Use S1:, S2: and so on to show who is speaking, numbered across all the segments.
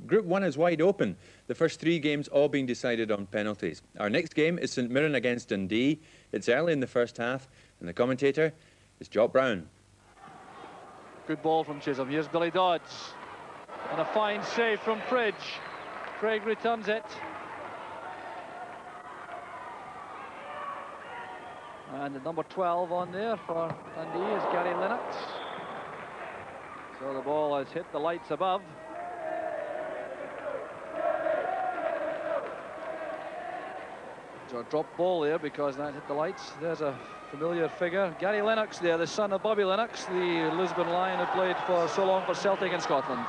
S1: Group 1 is wide open. The first 3 games all being decided on penalties. Our next game is St Mirren against Dundee. It's early in the first half, and the commentator is Jock Brown.
S2: Good ball from Chisholm. Here's Billy Dodds. And a fine save from Fridge. Craig returns it. And the number 12 on there for Dundee is Gary Lennox. So the ball has hit the lights above. So a drop ball there because that hit the lights. There's a familiar figure. Gary Lennox there, the son of Bobby Lennox, the Lisbon Lion who played for so long for Celtic in Scotland.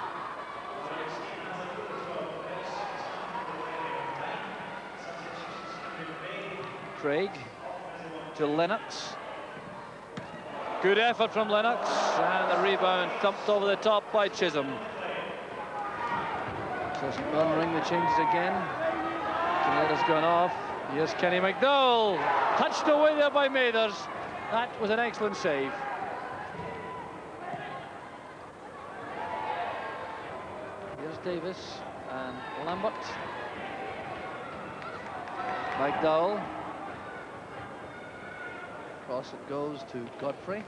S2: Craig to Lennox. Good effort from Lennox, and the rebound thumped over the top by Chisholm. So St Mirren ring the changes again. Canada's gone off. Here's Kenny McDowell, touched away there by Mathers. That was an excellent save. Here's Davis and Lambert. McDowell. Cross it goes to Godfrey.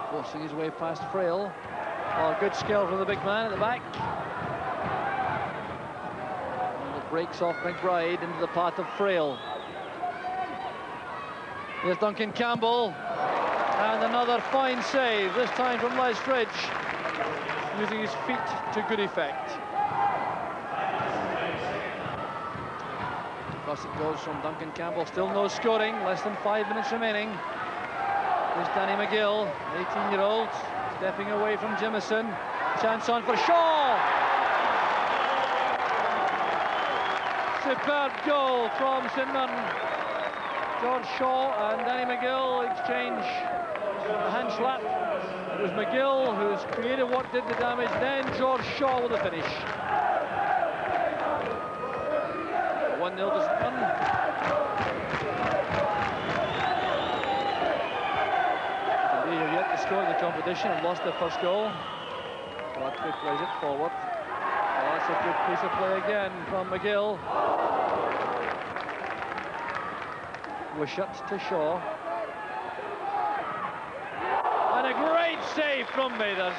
S2: Forcing his way past Frail. Oh, good skill from the big man at the back. And it breaks off McBride into the path of Frail. Here's Duncan Campbell. And another fine save, this time from Les Fridge. Using his feet to good effect. Across it goes from Duncan Campbell, still no scoring, less than 5 minutes remaining. Here's Danny McGill, 18-year-old, stepping away from Jimison. Chance on for Shaw! Superb goal from St Mirren. George Shaw and Danny McGill exchange a hand slap. It was McGill whose creative work did the damage, then George Shaw with the finish. 1-0 to St Mirren. They have yet to score in the competition and lost their first goal. Godfrey plays it forward. Oh, that's a good piece of play again from McGill. Wishart to Shaw. And a great save from Mathers.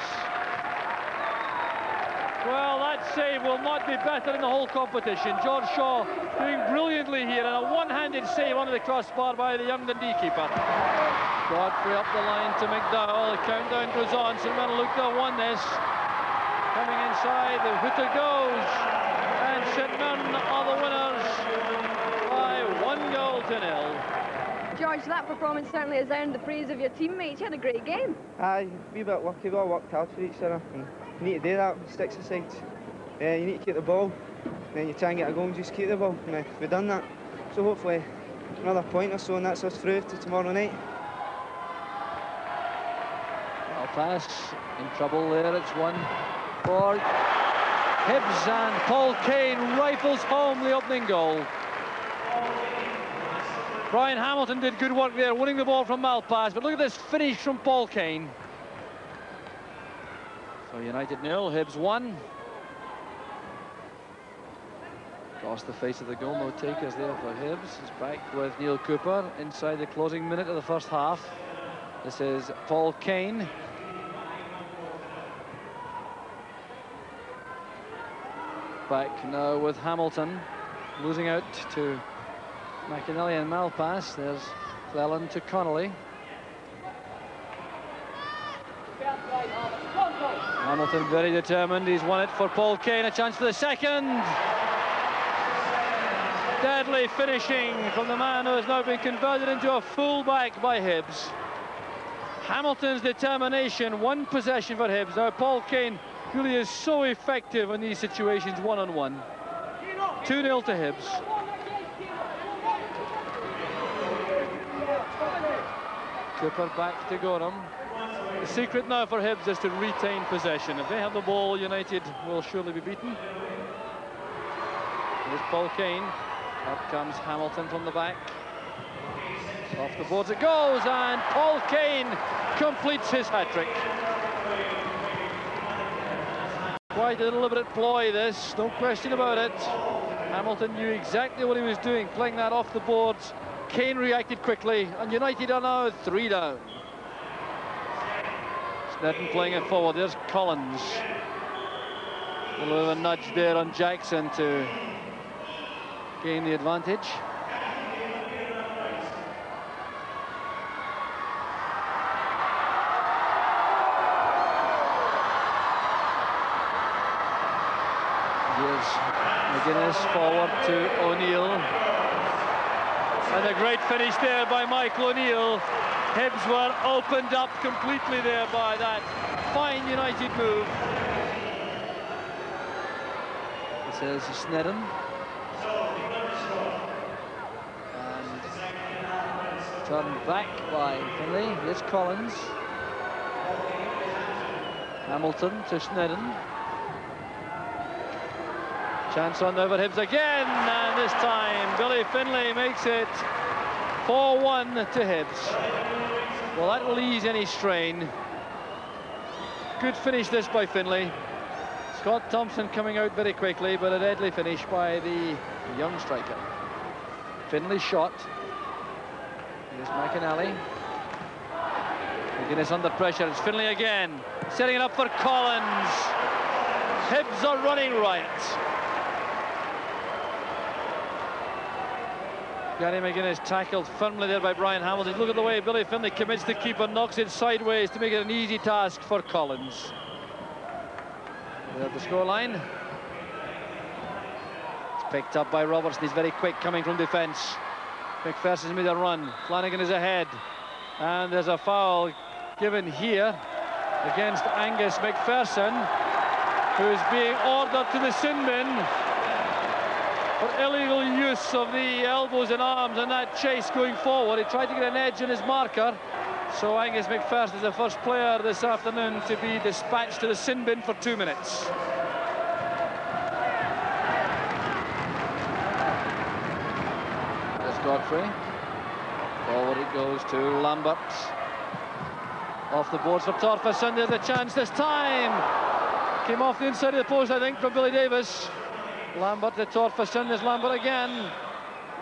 S2: Well, that save will not be better in the whole competition. George Shaw doing brilliantly here, and a one-handed save under the crossbar by the young Dundee keeper. Godfrey up the line to McDowell. The countdown goes on. St Mirren look to have won this. Coming inside, the hooter goes, and St Mirren are the winners by 1-0.
S3: George, that performance certainly has earned the praise of your teammates. You had a great game.
S4: Aye, a wee bit lucky. We all worked hard for each other. You need to do that with sticks aside. You need to keep the ball, then you try and get a goal and just keep the ball. And we've done that. So hopefully another point or so, and that's us through to tomorrow night.
S2: Well, pass in trouble there. It's one for Hibbs, and Paul Kane rifles home the opening goal. Brian Hamilton did good work there, winning the ball from Malpass, but look at this finish from Paul Kane. So United 0, Hibs 1. Across the face of the goal, no takers there for Hibs. He's back with Neil Cooper inside the closing minute of the first half. This is Paul Kane. Back now with Hamilton, losing out to McAnally and Malpass. There's Cleland to Connolly. Hamilton very determined. He's won it for Paul Kane. A chance for the second. Deadly finishing from the man who has now been converted into a full-back by Hibs. Hamilton's determination, one possession for Hibs. Now Paul Kane really is so effective in these situations, one-on-one. 2-0 to Hibs. Cooper back to Gorham. The secret now for Hibs is to retain possession. If they have the ball, United will surely be beaten. Here's Paul Kane. Up comes Hamilton from the back. Off the boards it goes, and Paul Kane completes his hat-trick. quite a deliberate ploy, this, no question about it. Hamilton knew exactly what he was doing, playing that off the boards. Kane reacted quickly, and United are now 3 down. Snedden playing it forward. There's Collins. A little bit of a nudge there on Jackson to gain the advantage. Here's McGuinness forward to O'Neill. And a great finish there by Michael O'Neill. Hibs were opened up completely there by that fine United move. This is Snedden. And turned back by Finlay. Here's Collins. Hamilton to Snedden. Chance on over Hibs again, and this time Billy Finlay makes it 4-1 to Hibs. Well, that will ease any strain. Good finish this by Finlay. Scott Thompson coming out very quickly, but a deadly finish by the young striker. Finlay shot. Here's McInally. McGuinness under pressure. It's Finlay again, setting it up for Collins. Hibs are running riot. Gary McGuinness tackled firmly there by Brian Hamilton. Look at the way Billy Finlay commits the keeper, knocks it sideways to make it an easy task for Collins. There's the scoreline. It's picked up by Robertson. He's very quick coming from defence. McPherson's made a run. Flanagan is ahead. And there's a foul given here against Angus McPherson, who is being ordered to the sin bin for illegal use of the elbows and arms and that chase going forward. He tried to get an edge on his marker. So Angus McPherson is the first player this afternoon to be dispatched to the sin bin for 2 minutes. There's Godfrey. Forward it goes to Lambert. Off the boards for Torfason. There's a chance this time. Came off the inside of the post, I think, from Billy Davis. Lambert to Torfason. There's Lambert again.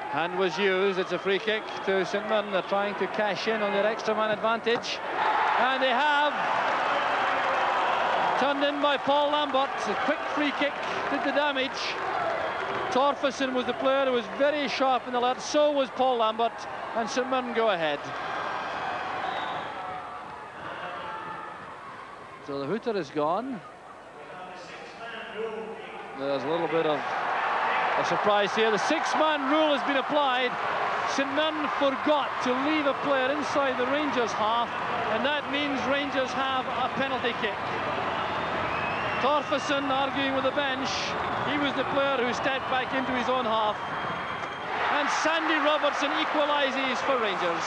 S2: Hand was used. It's a free kick to St Mirren. They're trying to cash in on their extra man advantage. And they have. Turned in by Paul Lambert. A quick free kick did the damage. Torfason was the player who was very sharp in the alert. So was Paul Lambert. And St Mirren go ahead. So the hooter is gone. There's a little bit of a surprise here. The six-man rule has been applied. St Mirren forgot to leave a player inside the Rangers half, and that means Rangers have a penalty kick. Torfason arguing with the bench. He was the player who stepped back into his own half. And Sandy Robertson equalises for Rangers.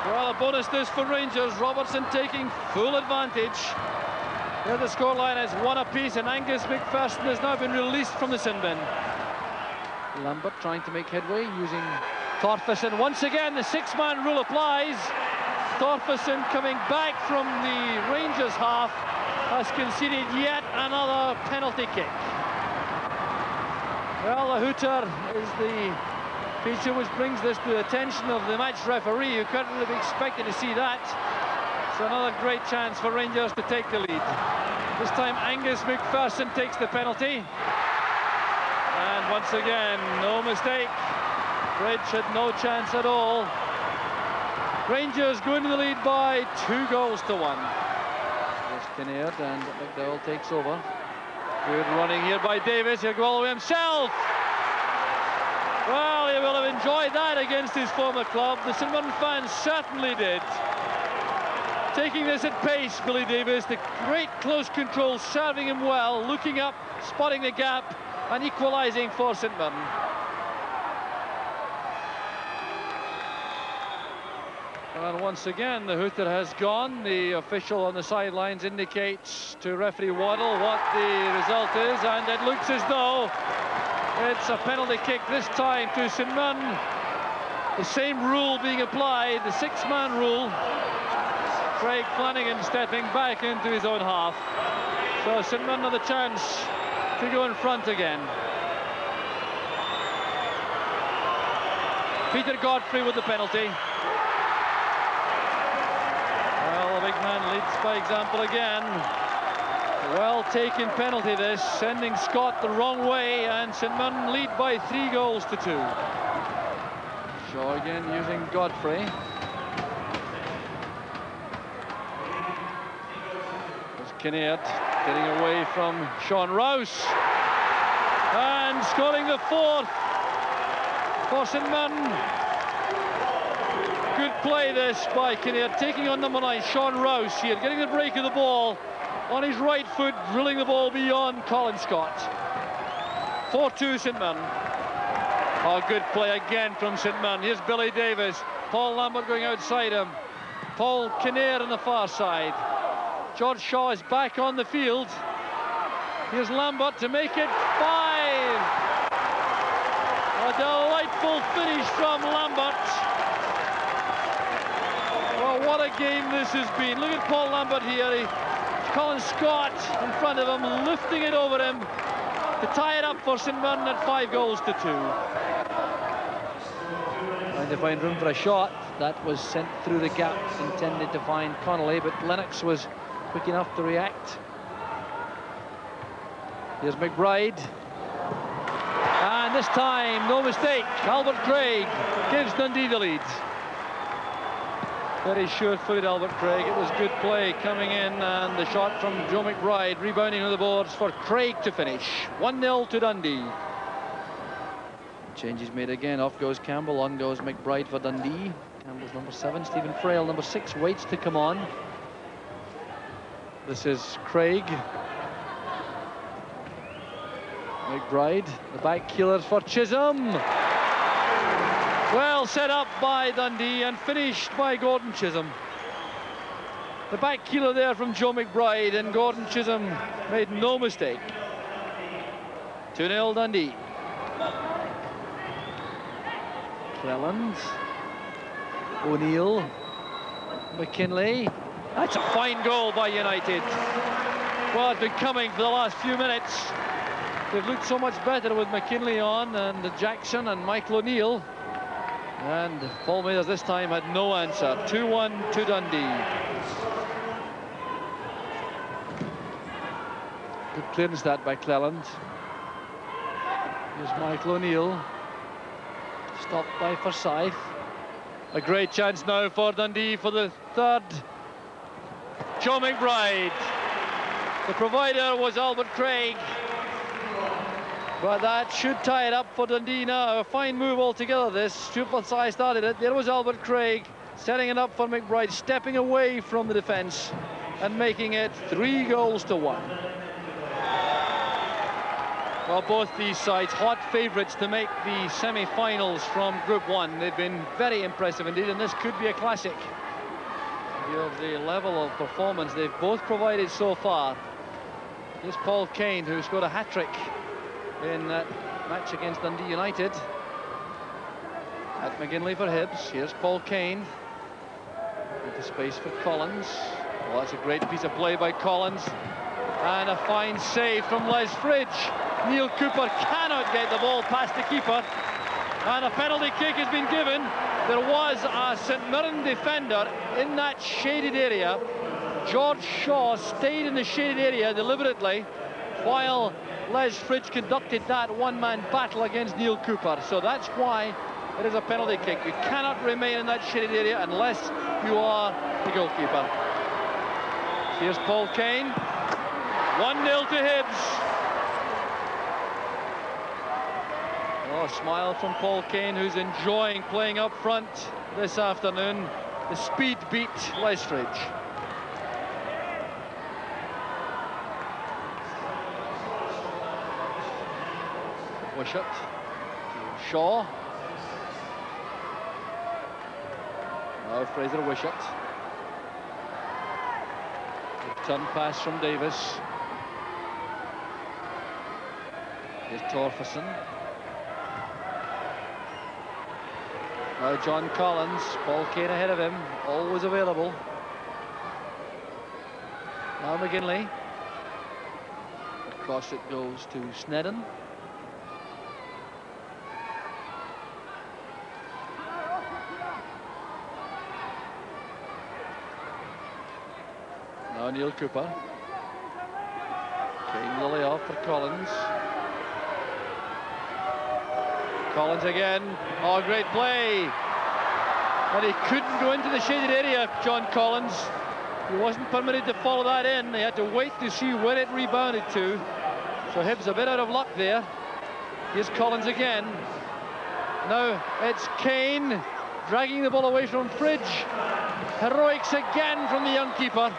S2: Well, a bonus this for Rangers. Robertson taking full advantage. There the scoreline is 1 apiece, and Angus McPherson has now been released from the sin bin. Lambert trying to make headway using Torfason. Once again, the six-man rule applies. Torfason coming back from the Rangers half has conceded yet another penalty kick. Well, the hooter is the feature which brings this to the attention of the match referee, who couldn't have expected to see that. So another great chance for Rangers to take the lead. This time Angus McPherson takes the penalty. And once again, no mistake. Bridge had no chance at all. Rangers go into the lead by 2 goals to 1. There's Kinnaird, and McDowell takes over. Good running here by Davis. He'll go all the way himself. Well, he will have enjoyed that against his former club. The St Mirren fans certainly did. Taking this at pace, Billy Davis, the great close control, serving him well, looking up, spotting the gap, and equalising for St Mirren. And once again, the hooter has gone. The official on the sidelines indicates to referee Waddle what the result is, and it looks as though it's a penalty kick this time to St Mirren. The same rule being applied, the six-man rule. Craig Flanagan stepping back into his own half. So St Mirren have the chance to go in front again. Peter Godfrey with the penalty. Well, the big man leads by example again. Well taken penalty this, sending Scott the wrong way, and St Mirren lead by 3 goals to 2. Shaw again using Godfrey. There's Kinnaird getting away from Sean Rouse and scoring the 4th for St Mirren. Good play this by Kinnaird, taking on number 9 Sean Rouse here, getting the break of the ball on his right foot, drilling the ball beyond Colin Scott. 4-2 St Mirren. Oh, good play again from St Mirren. Here's Billy Davis. Paul Lambert going outside him. Paul Kinnaird on the far side. George Shaw is back on the field. Here's Lambert to make it 5. A delightful finish from Lambert. Well, what a game this has been. Look at Paul Lambert here. Colin Scott in front of him, lifting it over him to tie it up for St Mirren at 5 goals to 2. Trying to find room for a shot. That was sent through the gap, intended to find Connolly, but Lennox was quick enough to react. Here's McBride. And this time, no mistake, Albert Craig gives Dundee the lead. Very sure-footed Albert Craig. It was good play coming in, and the shot from Joe McBride rebounding on the boards for Craig to finish. 1-0 to Dundee. Changes made again. Off goes Campbell, on goes McBride for Dundee. Campbell's number 7, Stephen Frail, number 6, waits to come on. This is Craig. McBride, the back keelers for Chisholm. Well set up by Dundee and finished by Gordon Chisholm. The back keeler there from Joe McBride, and Gordon Chisholm made no mistake. 2-0 Dundee. Cleland, O'Neill, McKinley. That's a fine goal by United. Well, it's been coming for the last few minutes. They've looked so much better with McKinley on, and Jackson and Michael O'Neill. And Paul Mathers this time had no answer. 2-1 to Dundee. Good clearance that by Cleland. Here's Michael O'Neill. Stopped by Forsyth. A great chance now for Dundee for the 3rd. Joe McBride. The provider was Albert Craig. But that should tie it up for Dundee now. A fine move altogether this. Stuart Forsyth started it. There was Albert Craig setting it up for McBride, stepping away from the defence and making it 3 goals to 1. Well, both these sides hot favourites to make the semi-finals from Group 1. They've been very impressive indeed, and this could be a classic. You have the level of performance they've both provided so far. Here's Paul Kane, who scored a hat-trick in that match against Dundee United. At McGinley for Hibs. Here's Paul Kane into space for Collins. Well, that's a great piece of play by Collins, and a fine save from Les Fridge. Neil Cooper cannot get the ball past the keeper, and a penalty kick has been given. There was a St Mirren defender in that shaded area. George Shaw stayed in the shaded area deliberately while Les Fridge conducted that one-man battle against Neil Cooper. So that's why it is a penalty kick. You cannot remain in that shaded area unless you are the goalkeeper. Here's Paul Kane. 1-0 to Hibs. Oh, a smile from Paul Kane, who's enjoying playing up front this afternoon. The speed beat Les Fridge. Wishart to Shaw. Now Fraser Wishart. Turn pass from Davis. Here's Torferson. Now John Collins. Paul Kane ahead of him, always available. Now McGinley. Across it goes to Snedden. Now Neil Cooper. Kane Lilly off for Collins. Collins again. Oh, great play. And he couldn't go into the shaded area, John Collins. He wasn't permitted to follow that in. He had to wait to see where it rebounded to. So Hibs a bit out of luck there. Here's Collins again. Now it's Kane dragging the ball away from Fridge. Heroics again from the young keeper.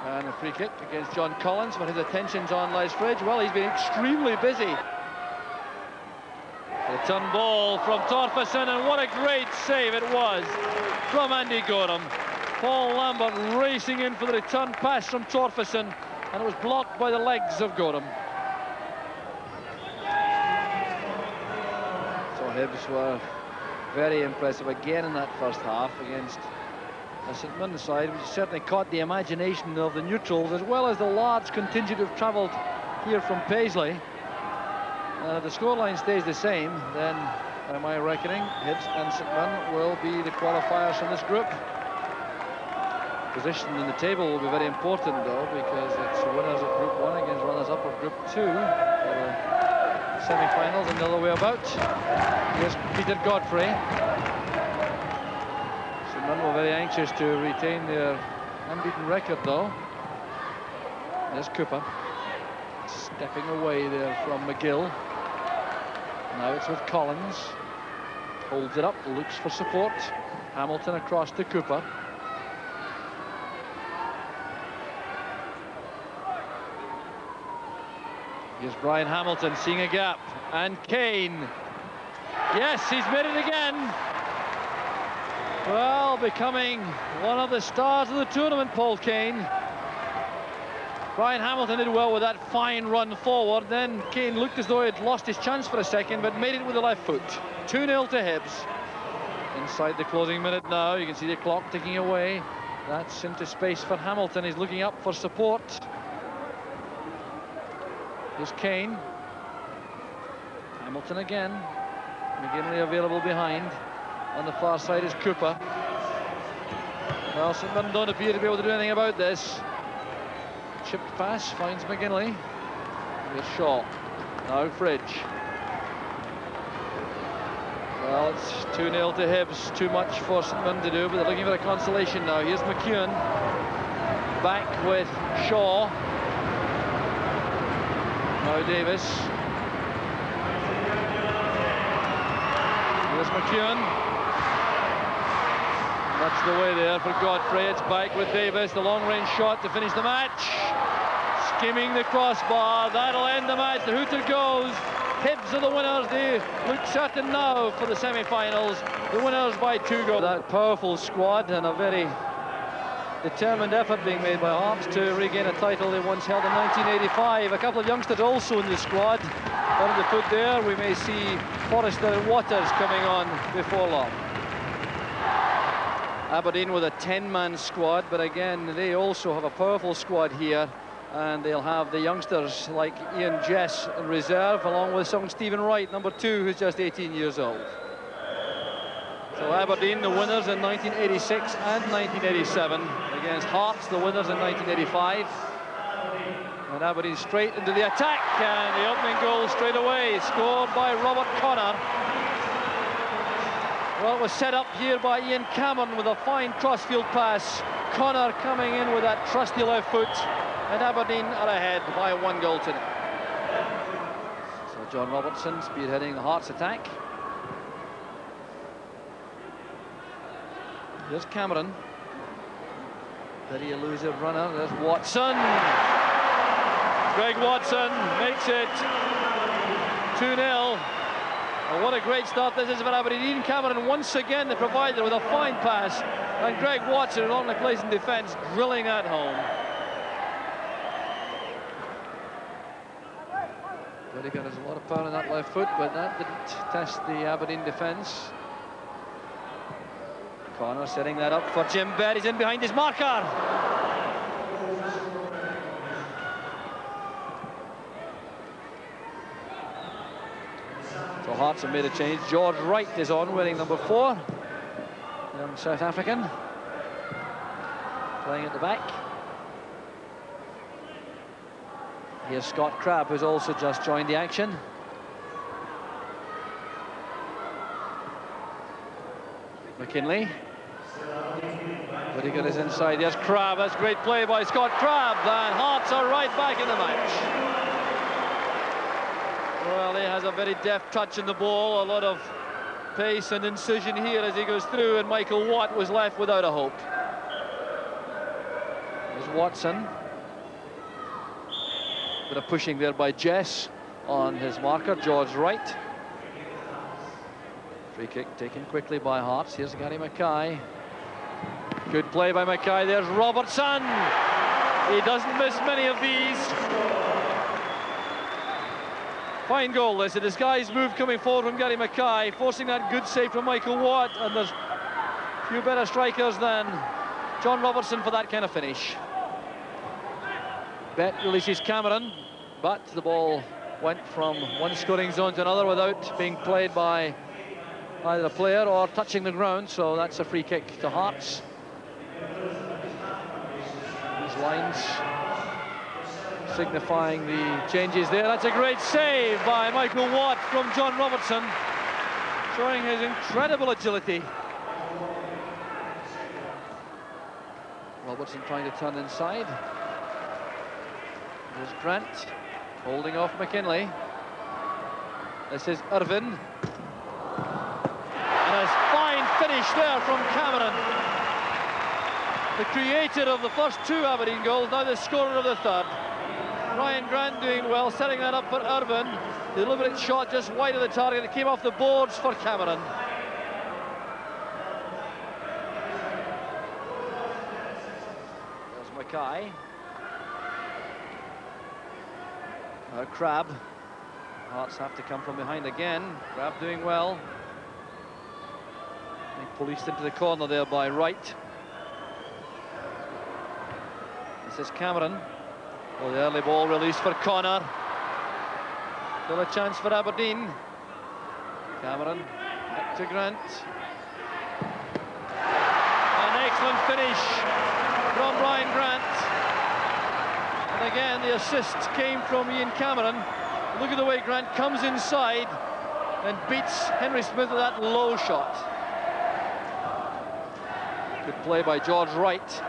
S2: And a free kick against John Collins, but his attention's on Les Fridge. Well, he's been extremely busy. Return ball from Torfason, and what a great save it was from Andy Gorham. Paul Lambert racing in for the return pass from Torfason, and it was blocked by the legs of Gorham. So Hibs were very impressive again in that first half against a St Mirren side, which certainly caught the imagination of the neutrals, as well as the large contingent who've travelled here from Paisley. If the scoreline stays the same, then, by my reckoning, Hibs and St Mirren will be the qualifiers from this group. Position in the table will be very important, though, because it's winners of Group 1 against runners-up of Group 2 for the semi-finals and the other way about. Here's Peter Godfrey. St Mirren were very anxious to retain their unbeaten record, though. There's Cooper. Stepping away there from McGill. Now it's with Collins. Holds it up, looks for support. Hamilton across to Cooper. Here's Brian Hamilton seeing a gap. And Kane. Yes, he's made it again. Well, becoming one of the stars of the tournament, Paul Kane. Brian Hamilton did well with that fine run forward. Then Kane looked as though he had lost his chance for a second, but made it with the left foot. 2-0 to Hibs. Inside the closing minute now, you can see the clock ticking away. That's into space for Hamilton. He's looking up for support. Here's Kane. Hamilton again. McGinley available behind. On the far side is Cooper. Well, St Mirren don't appear to be able to do anything about this. Chipped pass finds McGinley. Here's Shaw. Now Fridge. Well, it's 2-0 to Hibs. Too much for St Mirren to do, but they're looking for a consolation now. Here's McEwen. Back with Shaw. Now Davis. Here's McEwen. That's the way there for Godfrey. It's back with Davis. The long-range shot to finish the match. Skimming the crossbar. That'll end the match. The hooter goes. Hibs are the winners. They look certain now for the semi-finals. The winners by 2 goals. That powerful squad and a very determined effort being made by Hearts to regain a title they once held in 1985. A couple of youngsters also in the squad. On the foot there, we may see Forrester and Waters coming on before long. Aberdeen with a 10-man squad, but again, they also have a powerful squad here, and they'll have the youngsters like Ian Jess in reserve, along with young Stephen Wright, number 2, who's just 18 years old. So Aberdeen, the winners in 1986 and 1987, against Hearts, the winners in 1985. And Aberdeen straight into the attack, and the opening goal straight away, scored by Robert Connor. Well, it was set up here by Ian Cameron with a fine crossfield pass. Connor coming in with that trusty left foot, and Aberdeen are ahead by 1 goal to 0. So John Robertson spearheading the Hearts attack. Here's Cameron. Very elusive runner. There's Watson. Greg Watson makes it 2-0. Well, what a great start this is for Aberdeen. Ian Cameron once again the provider with a fine pass, and Greg Watson along the place in defence drilling that home. Whittaker has a lot of power on that left foot, but that didn't test the Aberdeen defence. Connor setting that up for Jim Berry. He's in behind his marker. Well, Hearts have made a change. George Wright is on, wearing number 4. Young South African. Playing at the back. Here's Scott Crabb, who's also just joined the action. McKinley. Whittaker is inside. There's Crabb. That's great play by Scott Crabb. And Hearts are right back in the match. Well, he has a very deft touch in the ball. A lot of pace and incision here as he goes through. And Michael Watt was left without a hope. There's Watson. Bit of pushing there by Jess on his marker, George Wright. Free kick taken quickly by Hearts. Here's Gary Mackay. Good play by Mackay. There's Robertson. He doesn't miss many of these. Fine goal this. A disguised move coming forward from Gary Mackay, forcing that good save from Michael Watt. And there's a few better strikers than John Robertson for that kind of finish. Bet releases Cameron, but the ball went from one scoring zone to another without being played by either a player or touching the ground, so that's a free kick to Hearts. These lines signifying the changes there. That's a great save by Michael Watt from John Robertson, showing his incredible agility. Robertson trying to turn inside. There's Grant holding off McKinley. This is Irvin. And a fine finish there from Cameron. The creator of the first 2 Aberdeen goals, now the scorer of the third. Ryan Grant doing well, setting that up for Irvin. Deliberate shot just wide of the target. It came off the boards for Cameron. There's Mackay. Crabb. Hearts have to come from behind again. Crabb doing well. Being policed into the corner there by Wright. This is Cameron. Well, the early ball released for Connor. Still a chance for Aberdeen. Cameron back to Grant. An excellent finish from Ryan Grant. And again, the assist came from Ian Cameron. Look at the way Grant comes inside and beats Henry Smith with that low shot. Good play by George Wright.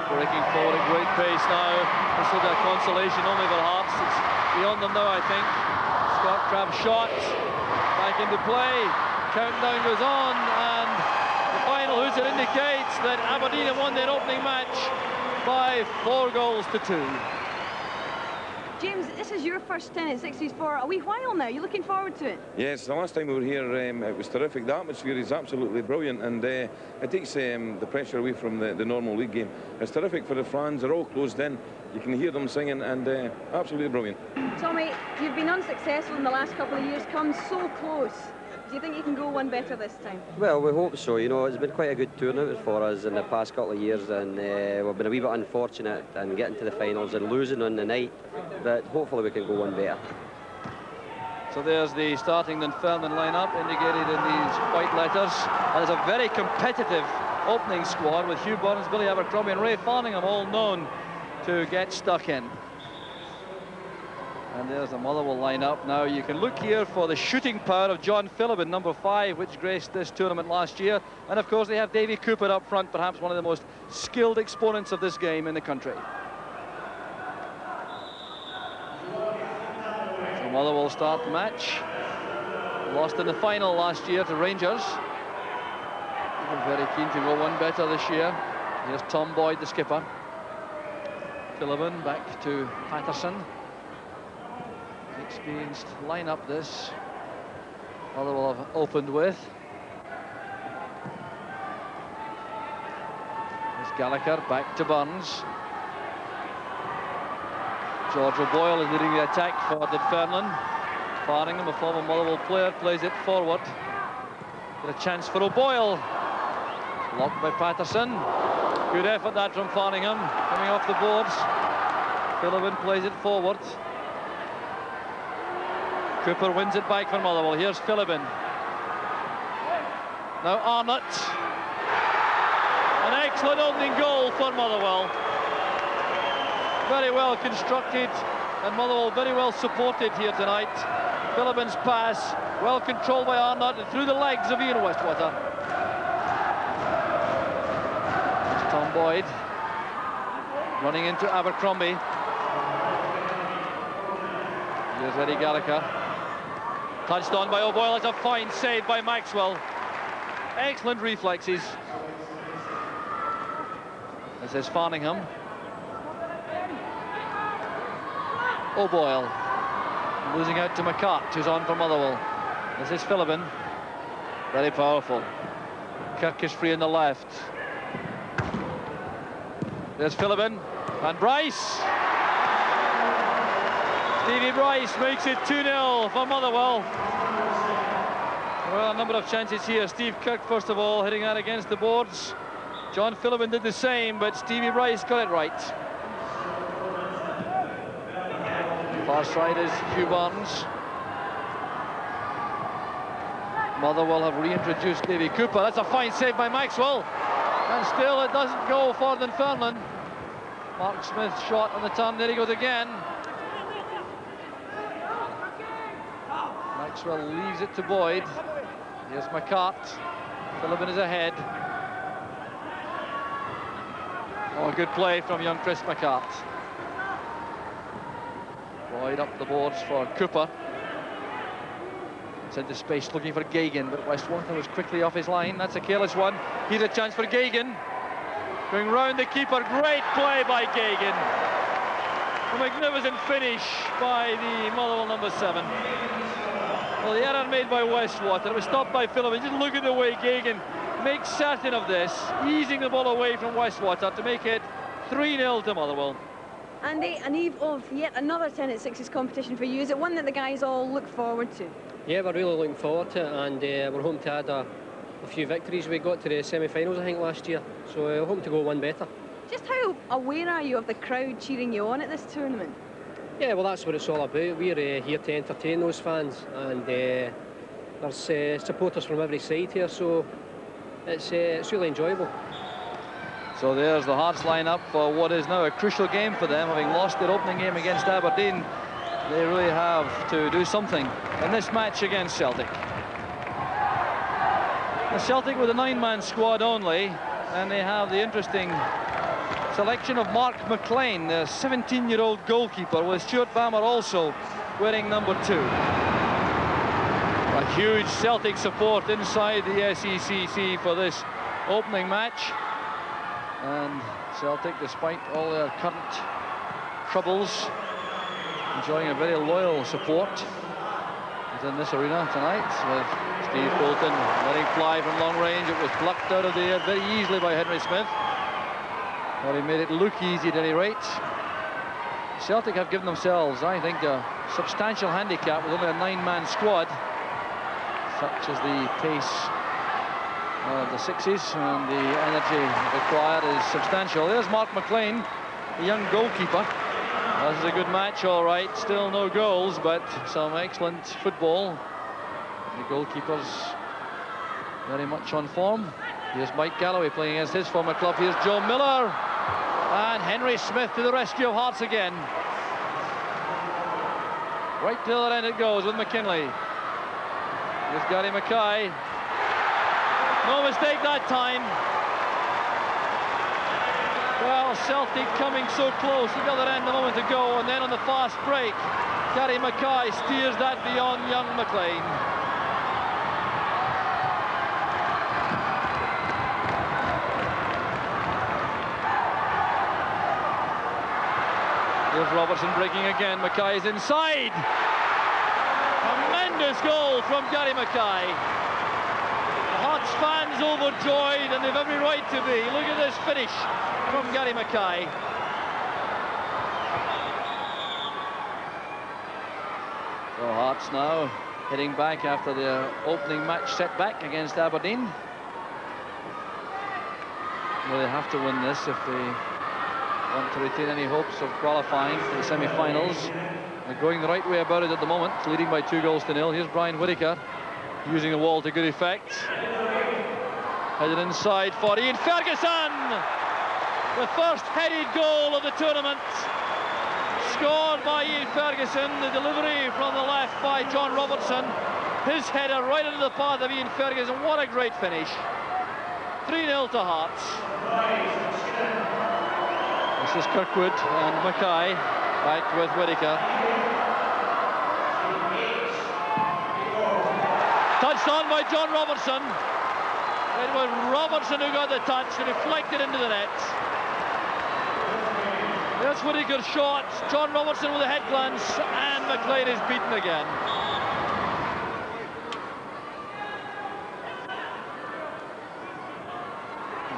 S2: Breaking forward at great pace now. This will be a consolation only for Hearts. It's beyond them now, I think. Scott Crabb shot. Back into play. Countdown goes on. And the final whistle indicates that Aberdeen have won their opening match by 4 goals to 2.
S3: James, this is your first Tennents Sixes for a wee while now. You looking forward to it?
S5: Yes, the last time we were here, it was terrific. The atmosphere is absolutely brilliant, and it takes the pressure away from the normal league game. It's terrific for the fans. They're all closed in. You can hear them singing, and absolutely brilliant.
S3: Tommy, you've been unsuccessful in the last couple of years, come so close. Do you think you can go one better this time?
S6: Well, we hope so. You know, it's been quite a good tournament for us in the past couple of years, and we've been a wee bit unfortunate in getting to the finals and losing on the night, but hopefully we can go one better.
S2: So there's the starting Dunfermline lineup indicated in these white letters. And it's a very competitive opening squad with Hugh Burns, Billy Abercrombie and Ray Farningham all known to get stuck in. And there's the Motherwell lineup. Now you can look here for the shooting power of John Phillips, number 5, which graced this tournament last year. And of course they have Davy Cooper up front, perhaps one of the most skilled exponents of this game in the country. So Motherwell start the match. Lost in the final last year to Rangers. They're very keen to go one better this year. Here's Tom Boyd, the skipper. Phillips back to Patterson. Experienced lineup this. Motherwell have opened with. There's Gallagher back to Burns. George O'Boyle is leading the attack for Dunfermline. Farningham, a former Motherwell player, plays it forward. Get a chance for O'Boyle. Blocked by Patterson. Good effort that from Farningham, coming off the boards. Phillips plays it forward. Cooper wins it back for Motherwell. Here's Philibin. Now Arnott. An excellent opening goal for Motherwell. Very well constructed, and Motherwell very well supported here tonight. Philibin's pass, well controlled by Arnott, and through the legs of Ian Westwater. It's Tom Boyd running into Abercrombie. Here's Eddie Gallagher. Touched on by O'Boyle. It's a fine save by Maxwell. Excellent reflexes. This is Farningham. O'Boyle losing out to McCart, who's on for Motherwell. This is Philibin. Very powerful. Kirk is free on the left. There's Philibin and Bryce. Stevie Bryce makes it 2-0 for Motherwell. Well, a number of chances here. Steve Kirk, first of all, hitting that against the boards. John Philibin did the same, but Stevie Bryce got it right. Far side is Hugh Barnes. Motherwell have reintroduced Davy Cooper. That's a fine save by Maxwell. And still it doesn't go further than Fernland. Mark Smith shot on the turn. There he goes again. Maxwell leaves it to Boyd. Here's McCart. Philibin is ahead. Oh, good play from young Chris McCart. Boyd up the boards for Cooper. It's into space looking for Gagan, but Westwater was quickly off his line. That's a careless one. Here's a chance for Gagan. Going round the keeper. Great play by Gagan. A magnificent finish by the Motherwell number 7. Well, the error made by Westwater. It was stopped by Philibin. Just look at the way Gagan makes certain of this, easing the ball away from Westwater to make it 3-0 to Motherwell.
S3: Andy, an eve of yet another Tennents Sixes competition for you. Is it one that the guys all look forward to?
S7: Yeah, we're really looking forward to it, and we're hoping to add a few victories. We got to the semi-finals, I think, last year, so we're hoping to go one better. Just how aware are you of the crowd cheering you on at this tournament? Yeah, well, that's what it's all about. We're here to entertain those fans, and there's supporters from every side here, so it's really enjoyable.
S2: So there's the Hearts lineup for what is now a crucial game for them, having lost their opening game against Aberdeen. They really have to do something in this match against Celtic. The Celtic with a 9-man squad only, and they have the interesting selection of Mark McLean, the 17-year-old goalkeeper, with Stuart Bammer also wearing number 2. A huge Celtic support inside the SECC for this opening match. And Celtic, despite all their current troubles, enjoying a very loyal support in this arena tonight, with Steve Bolton letting fly from long range. It was plucked out of the air very easily by Henry Smith. Well, he made it look easy at any rate. Celtic have given themselves, I think, a substantial handicap with only a 9-man squad, such as the pace of the Sixes, and the energy required is substantial. There's Mark McLean, the young goalkeeper. This is a good match, all right. Still no goals, but some excellent football. The goalkeeper's very much on form. Here's Mike Galloway playing against his former club. Here's Joe Miller. And Henry Smith to the rescue of Hearts again. Right to the other end it goes with McKinley. Here's Gary Mackay. No mistake that time. Well, Celtic coming so close to the other end a moment ago, and then on the fast break, Gary Mackay steers that beyond young McLean. Here's Robertson breaking again. Mackay is inside. Tremendous goal from Gary Mackay. Hearts fans overjoyed, and they've every right to be. Look at this finish from Gary Mackay. So Hearts now heading back after their opening match setback against Aberdeen. Well, they have to win this if they want to retain any hopes of qualifying for the semi-finals They're going the right way about it at the moment, leading by 2-0. Here's Brian Whittaker using the wall to good effect. Headed inside for Ian Ferguson. The first headed goal of the tournament. Scored by Ian Ferguson. The delivery from the left by John Robertson. His header right into the path of Ian Ferguson. What a great finish. 3-0 to Hearts. This is Kirkwood and Mackay. Back with Whittaker. Touched on by John Robertson. It was Robertson who got the touch, deflected into the net. That's Whittaker's shot. John Robertson with a head glance, and McLean is beaten again.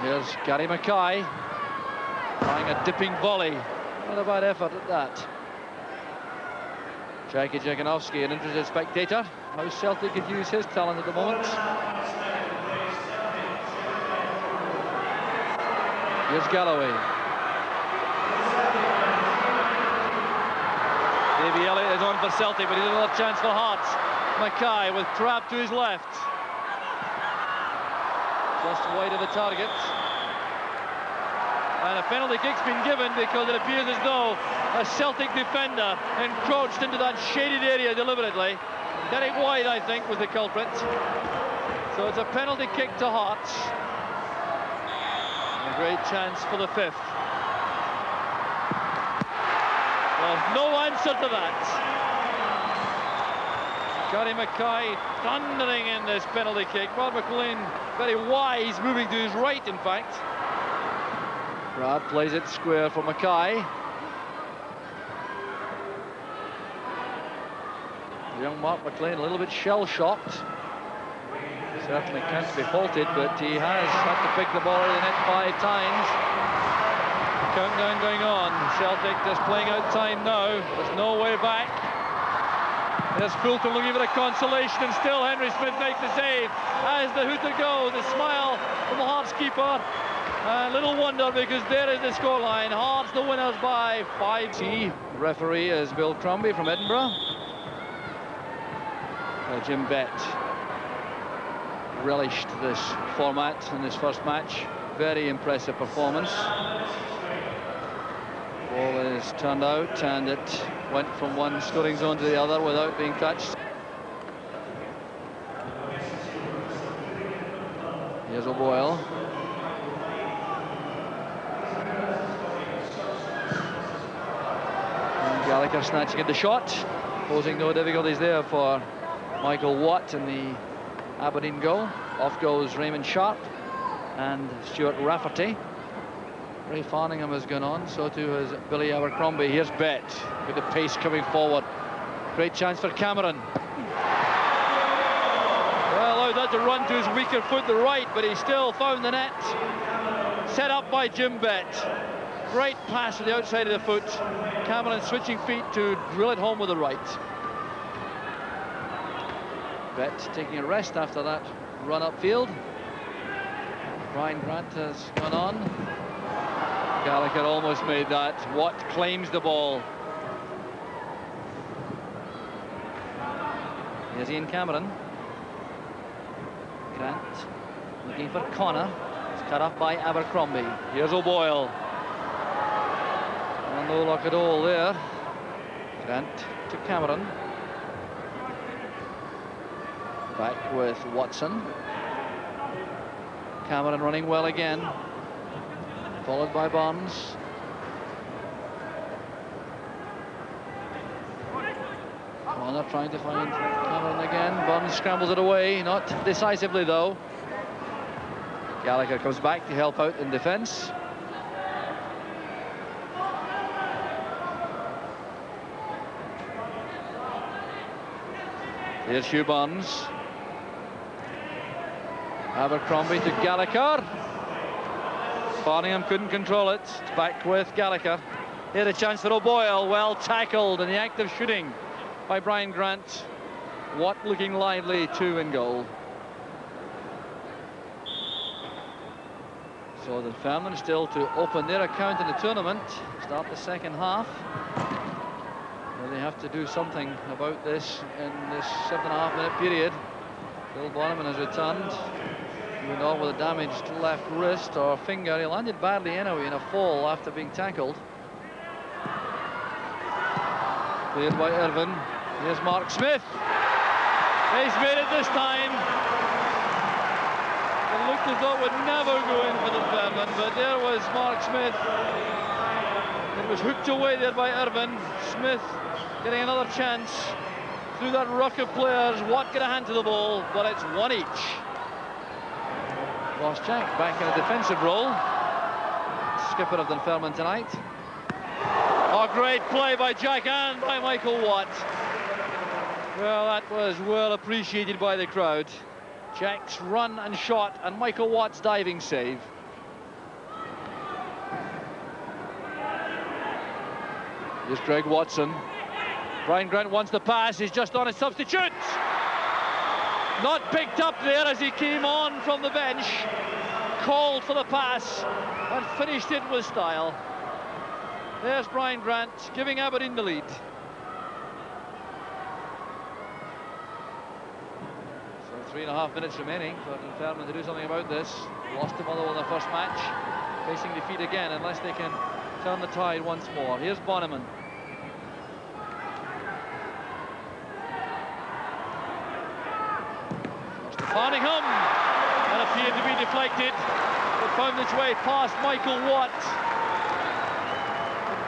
S2: Here's Gary Mackay trying a dipping volley. Not a bad effort at that. Jackie Jaganowski, an interested spectator. How Celtic could use his talent at the moment. Here's Galloway. Davy Elliott is on for Celtic, but he's another chance for Hearts. Mackay with Trapp to his left. Just wide of the target. And a penalty kick's been given because it appears as though a Celtic defender encroached into that shaded area deliberately. Derek White, I think, was the culprit. So it's a penalty kick to Hearts. A great chance for the fifth. Well, no answer to that. Gary Mackay thundering in this penalty kick. Rod McLean, very wise, moving to his right, in fact. Brad plays it square for Mackay. Young Mark McLean a little bit shell-shocked. Certainly can't be faulted, but he has had to pick the ball out of the net 5 times. Countdown going on. Celtic just playing out time now. There's no way back. There's Fulton looking for a consolation, and still Henry Smith makes the save. As the hooter goes, the smile from the Hearts keeper. Little wonder, because there is the scoreline. Hearts the winners by 5. Referee is Bill Crombie from Edinburgh. Jim Bett relished this format in this first match. Very impressive performance. Ball is turned out, and it went from one scoring zone to the other without being touched. Here's O'Boyle. And Gallagher snatching at the shot, posing no difficulties there for Michael Watt in the Aberdeen goal. Off goes Raymond Sharp and Stuart Rafferty. Ray Farningham has gone on, so too has Billy Abercrombie. Here's Bett with the pace coming forward. Great chance for Cameron. Well, allowed that to run to his weaker foot, the right, but he still found the net. Set up by Jim Bett. Great pass to the outside of the foot. Cameron switching feet to drill it home with the right. Bett taking a rest after that run upfield. Brian Grant has gone on. Gallagher almost made that. Watt claims the ball. Here's Ian Cameron. Grant looking for Connor. It's cut off by Abercrombie. Here's O'Boyle. And no luck at all there. Grant to Cameron. Back with Watson. Cameron running well again. Followed by Barnes. Connor trying to find Cameron again. Barnes scrambles it away, not decisively though. Gallagher comes back to help out in defence. Here's Hugh Barnes. Abercrombie to Gallagher. Farningham couldn't control it. It's back with Gallagher. Here a chance for O'Boyle. Well tackled in the act of shooting by Brian Grant. Watt looking lively, 2 in goal. So the Fairmen still to open their account in the tournament. Start the second half. Well, they have to do something about this in this 7.5-minute period. Bill Bonneman has returned. He went off with a damaged left wrist or finger. He landed badly anyway in a fall after being tackled. Cleared by Irvin. Here's Mark Smith. He's made it this time. It looked as though it would never go in for the Fairland, but there was Mark Smith. It was hooked away there by Irvin. Smith getting another chance through that ruck of players. Watt get a hand to the ball, but it's one each. Ross Jack back in a defensive role. Skipper of Dunfermline tonight. Oh, great play by Jack and by Michael Watt. Well, that was well appreciated by the crowd. Jack's run and shot and Michael Watt's diving save. Here's Greg Watson. Brian Grant wants the pass. He's just on a substitute. Not picked up there as he came on from the bench. Called for the pass and finished it with style. There's Brian Grant giving Aberdeen the lead. So 3.5 minutes remaining for Dunfermline to do something about this. Lost to Motherwell in the first match. Facing defeat again unless they can turn the tide once more. Here's Bonneman. Farningham, and appeared to be deflected, but found its way past Michael Watt.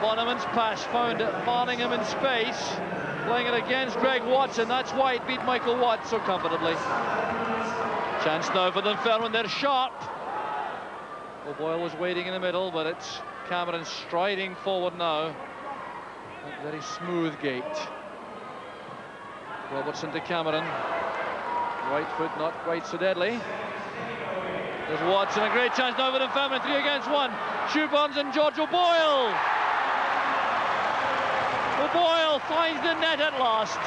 S2: Bonneman's pass found Farningham in space, playing it against Greg Watson. That's why it beat Michael Watt so comfortably. Chance now for Dunfermline. They're sharp. O'Boyle was waiting in the middle, but it's Cameron striding forward now. A very smooth gait. Robertson to Cameron. Right foot not quite so deadly. There's Watson, a great chance now for Dunfermline, 3 against 1. Shoeburns and George O'Boyle. O'Boyle finds the net at last.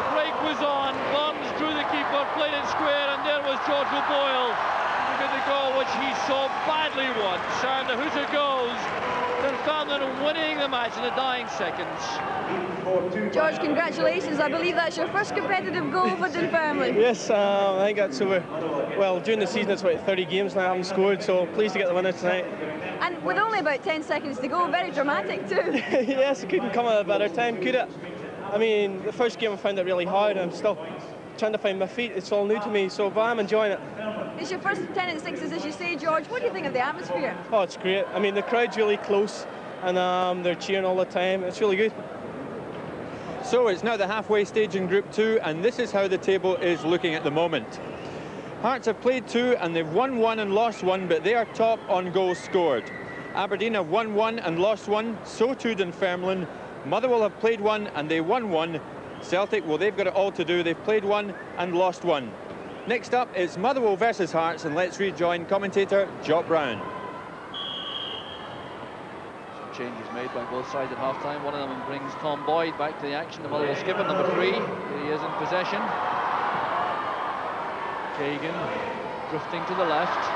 S2: The break was on, Burns drew the keeper, played it square, and there was George O'Boyle. Look at the goal which he so badly wants, and the hooter goes. Dunfermline winning the match in the dying seconds.
S3: George, congratulations. I believe that's your first competitive goal for Dunfermline.
S8: Yes, I think that's over. Well, during the season, it's about 30 games now I haven't scored, so pleased to get the winner tonight.
S3: And with only about 10 seconds to go, very dramatic too.
S8: Yes, it couldn't come at a better time, could it? I mean, the first game I found it really hard. I'm still trying to find my feet. It's all new to me, so but I'm enjoying it.
S3: It's your first Tennents Sixes, as you say, George. What do you think of the atmosphere?
S8: Oh, it's great. I mean, the crowd's really close, and they're cheering all the time. It's really good.
S1: So it's now the halfway stage in Group 2, and this is how the table is looking at the moment. Hearts have played 2 and they've won 1 and lost 1, but they are top on goals scored. Aberdeen have won 1 and lost 1, so too Dunfermline. Motherwell have played 1 and they won 1. Celtic, well, they've got it all to do. They've played 1 and lost 1. Next up is Motherwell versus Hearts, and let's rejoin commentator Jock Brown.
S2: Changes made by both sides at half-time. One of them brings Tom Boyd back to the action, the Motherwell skipper, number 3. Here he is in possession. Kagan drifting to the left.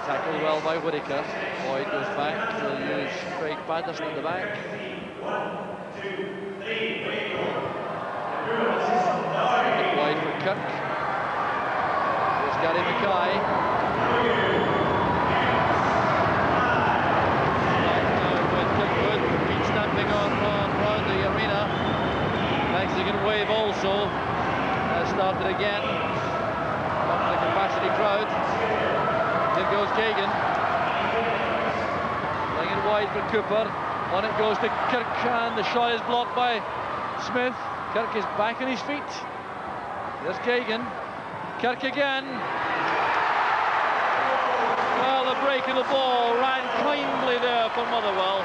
S2: Tackled well by Whittaker. Boyd goes back. He'll use Craig Patterson at the back. 1, 2, 3, wide for Kirk. Here's Gary Mackay. Around the arena. Mexican wave also has started again. Up to the capacity crowd. Here goes Kagan. Playing it wide for Cooper. On it goes to Kirk, and the shot is blocked by Smith. Kirk is back on his feet. There's Kagan. Kirk again. Well, the break of the ball ran kindly there for Motherwell.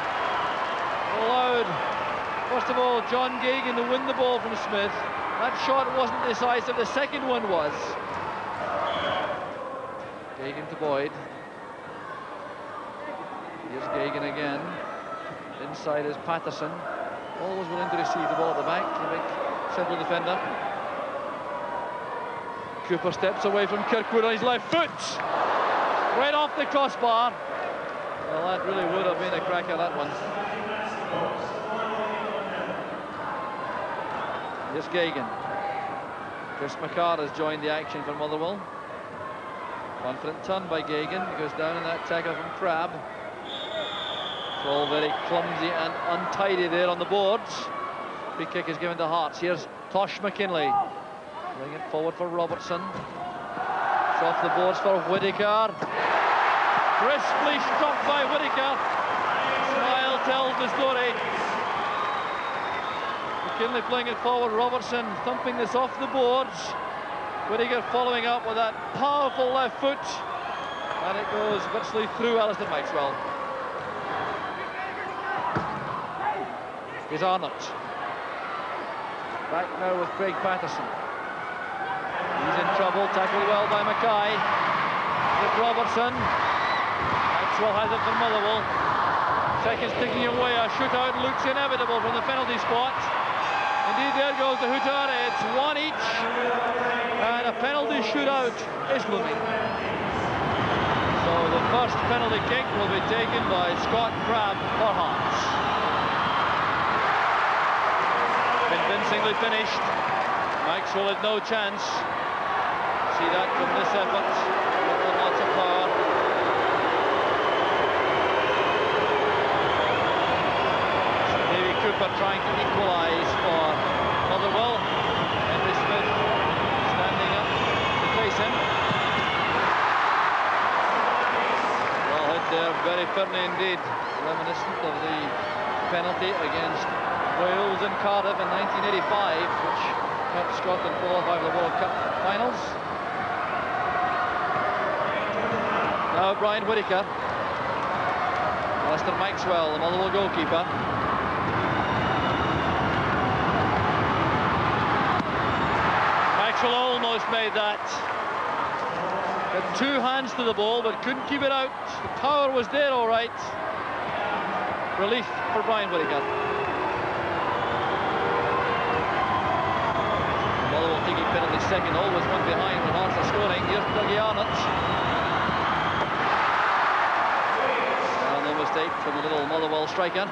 S2: Allowed, first of all, John Gagan to win the ball from Smith. That shot wasn't decisive, the second one was. Gagan to Boyd. Here's Gagan again. Inside is Patterson. Always willing to receive the ball at the back, the big central defender. Cooper steps away from Kirkwood on his left foot. Right off the crossbar. Well, that really would have been a cracker, that one. Here's Gagan. Chris McCart has joined the action for Motherwell. Confident turn by Gagan. Goes down in that tackle from Crabb. It's all very clumsy and untidy there on the boards. Free kick is given to Hearts. Here's Tosh McKinlay. Bring it forward for Robertson. It's off the boards for Whittaker. Crisply struck by Whittaker. Smile tells the story. McKinlay playing it forward. Robertson thumping this off the boards. Whittaker following up with that powerful left foot. And it goes virtually through Alistair Maxwell. Here's Arnott. Back now with Craig Patterson. He's in trouble, tackled well by Mackay. With Robertson. Maxwell has it from Motherwell. Seconds ticking away, a shootout looks inevitable from the penalty spot. Indeed, there goes the hooter, it's one each. And a penalty shootout is looming. So the first penalty kick will be taken by Scott Crabb for Hearts. Convincingly finished. Maxwell had no chance. See that from this effort. With lots of power. Davy Cooper trying to equalise for Motherwell. Henry Smith standing up to face him. Well hit there, very firmly indeed. Reminiscent of the penalty against Wales and Cardiff in 1985, which helped Scotland qualify for the World Cup finals. Now Brian Whittaker. Alistair Maxwell, the Motherwell goalkeeper. Maxwell almost made that. Had two hands to the ball, but couldn't keep it out. The power was there, all right. Relief for Brian Whittaker. Motherwell taking penalty second, always one behind when Hearts are scoring. Here's Dougie Arnott. No mistake from the little Motherwell striker.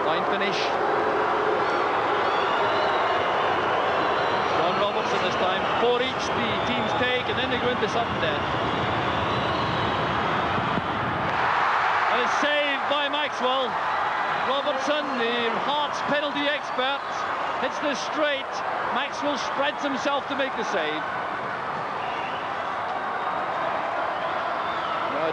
S2: Fine finish. John Robertson this time. 4 each the teams take, and then they go into sudden death. And it's saved by Maxwell. Robertson, the Hearts penalty expert, hits this straight. Maxwell spreads himself to make the save.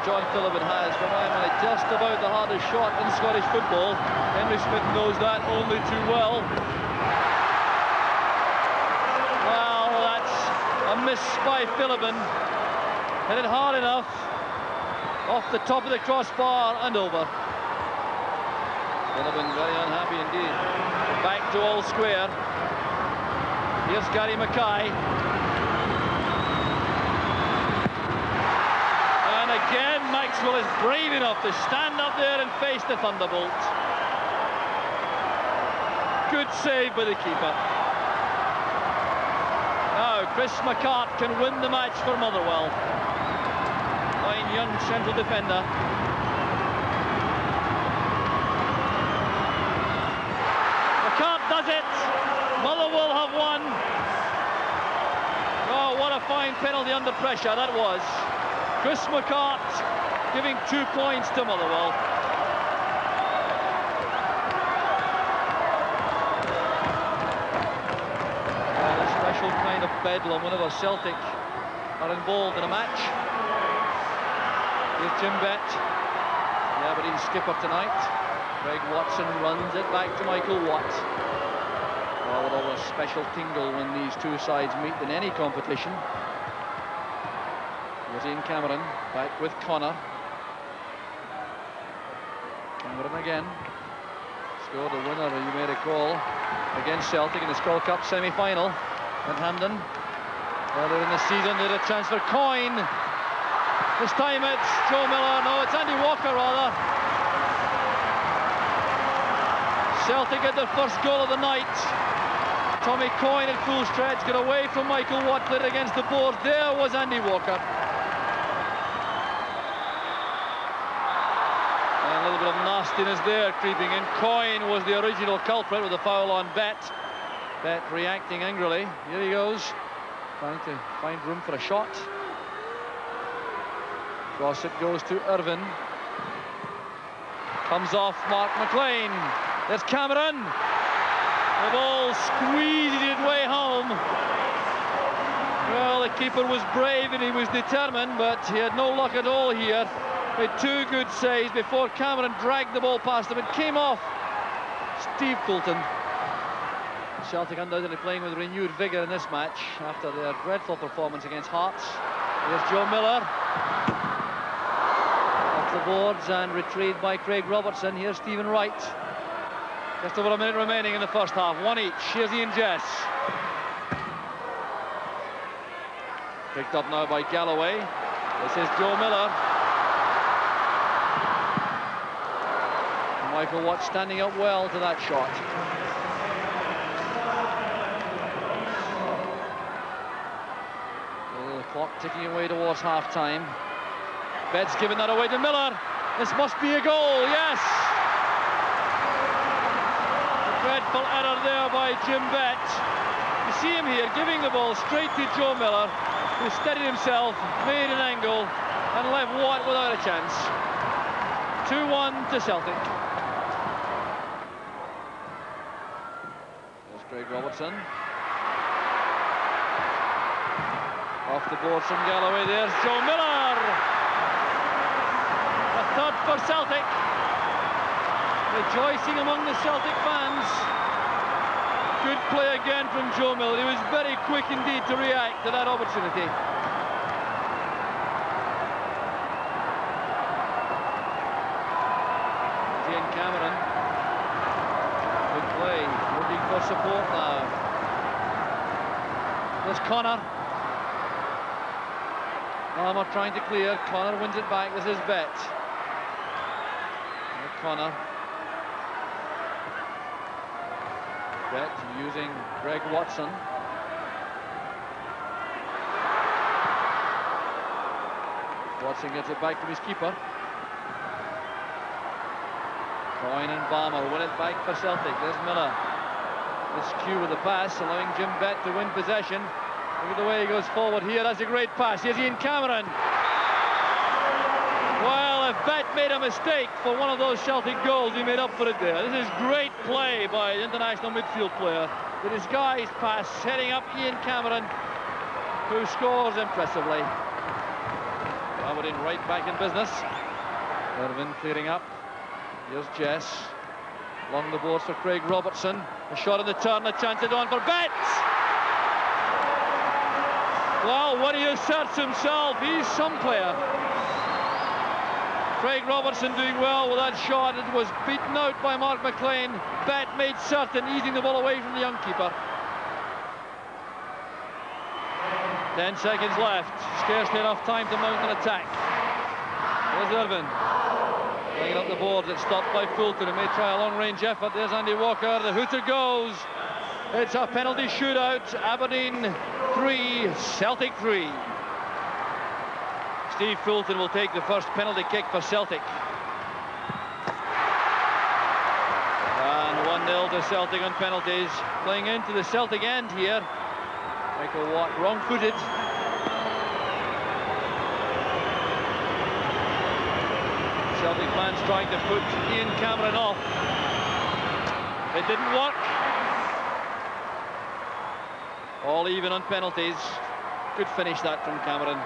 S2: John Phillippen has, for my money, just about the hardest shot in Scottish football. Henry Smith knows that only too well. Well, that's a miss by Phillippen. Hit it hard enough. Off the top of the crossbar and over. Phillippen very unhappy indeed. Back to all square. Here's Gary Mackay. Again, Maxwell is brave enough to stand up there and face the thunderbolt. Good save by the keeper. Now, Chris McCart can win the match for Motherwell. Fine young central defender. McCart does it. Motherwell have won. Oh, what a fine penalty under pressure that was. Chris McCart giving 2 points to Motherwell. And a special kind of bedlam whenever Celtic are involved in a match. Here's Jim Bett, the Aberdeen skipper tonight. Greg Watson runs it back to Michael Watt. Well, it always a special tingle when these two sides meet in any competition. Ian Cameron back with Connor. Cameron again. Scored a winner, you may recall, against Celtic in the Skull Cup semi-final at Hampden. Earlier in the season, they had a chance for Coyne. This time it's Joe Miller. No, it's Andy Walker, rather. Celtic get their first goal of the night. Tommy Coyne at full stretch, got away from Michael Watt, played against the board. There was Andy Walker. nastiness there creeping in. Coyne was the original culprit with the foul on Bet. Bet reacting angrily. Here he goes, trying to find room for a shot. Cross it goes to Irvin. Comes off Mark McLean. There's Cameron. The ball squeezed its way home. Well, the keeper was brave and he was determined, but he had no luck at all here. Made two good saves before Cameron dragged the ball past him. It came off Steve Fulton. Celtic undoubtedly playing with renewed vigour in this match after their dreadful performance against Hearts. Here's Joe Miller. Off the boards and retrieved by Craig Robertson. Here's Stephen Wright. Just over a minute remaining in the first half. One each. Here's Ian Jess. Picked up now by Galloway. This is Joe Miller. Michael Watt standing up well to that shot. The clock ticking away towards half-time. Bed's given that away to Miller. This must be a goal, yes! A dreadful error there by Jim Bett. You see him here giving the ball straight to Joe Miller, who steadied himself, made an angle, and left Watt without a chance. 2-1 to Celtic. There's Craig Robertson. Off the board from Galloway. There's Joe Miller. A third for Celtic. Rejoicing among the Celtic fans. Good play again from Joe Miller. He was very quick indeed to react to that opportunity. Ian Cameron. Good play. Looking for support now. There's Connor. Palmer trying to clear. Connor wins it back. This is Bet. Connor. Bet using Greg Watson. Watson gets it back from his keeper. Coyne and Balmer win it back for Celtic. There's Miller. This cue with the pass, allowing Jim Bet to win possession. Look at the way he goes forward here. That's a great pass. Here's Ian Cameron. Well, if Bet made a mistake for one of those Celtic goals, he made up for it there. This is great play by the international midfield player. The disguised pass heading up Ian Cameron, who scores impressively. Aberdeen right back in business. Irvin clearing up. Here's Jess. Along the boards for Craig Robertson. A shot in the turn, a chance at on for Bet. Well, when he asserts himself, he's some player. Craig Robertson doing well with that shot. It was beaten out by Mark McLean. Bet made certain, easing the ball away from the young keeper. 10 seconds left. Scarcely enough time to mount an attack. There's Irvin. Playing it up the board. It's stopped by Fulton. It may try a long-range effort. There's Andy Walker. The hooter goes. It's a penalty shootout. Aberdeen 3, Celtic 3. Steve Fulton will take the first penalty kick for Celtic. And 1-0 to Celtic on penalties. Playing into the Celtic end here. Michael Watt wrong-footed. Celtic fans trying to put Ian Cameron off. It didn't work. All even on penalties. Good finish that from Cameron.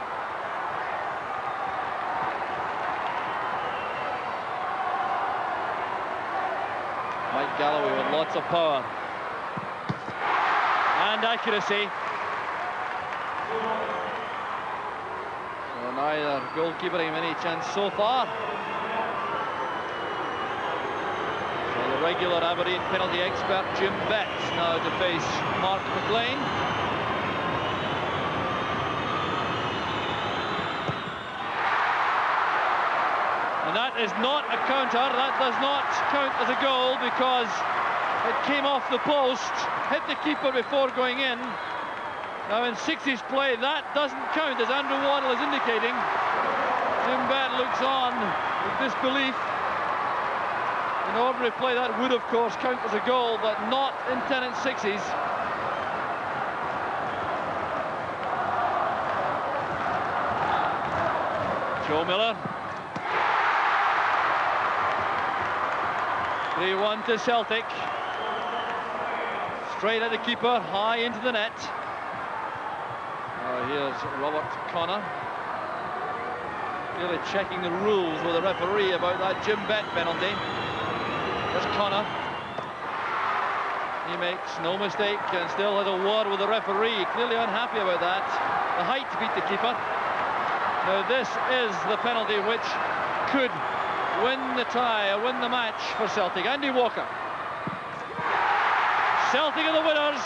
S2: Mike Galloway with lots of power. And accuracy. So neither goalkeeper having any chance so far. So the regular Aberdeen penalty expert Jim Bet now to face Mark McLean. And that is not a counter. That does not count as a goal because it came off the post, hit the keeper before going in. Now in Sixes play, that doesn't count, as Andrew Waddle is indicating. Jim Bet looks on with disbelief. In ordinary play, that would, of course, count as a goal, but not in Tennents Sixes. Joe Miller. 3-1 to Celtic. Straight at the keeper, high into the net. Here's Robert Connor. Really checking the rules with the referee about that Jim Bett penalty. There's Connor. He makes no mistake and still has a word with the referee. Clearly unhappy about that. The height beat the keeper. Now this is the penalty which could win the tie or win the match for Celtic. Andy Walker. Celtic are the winners.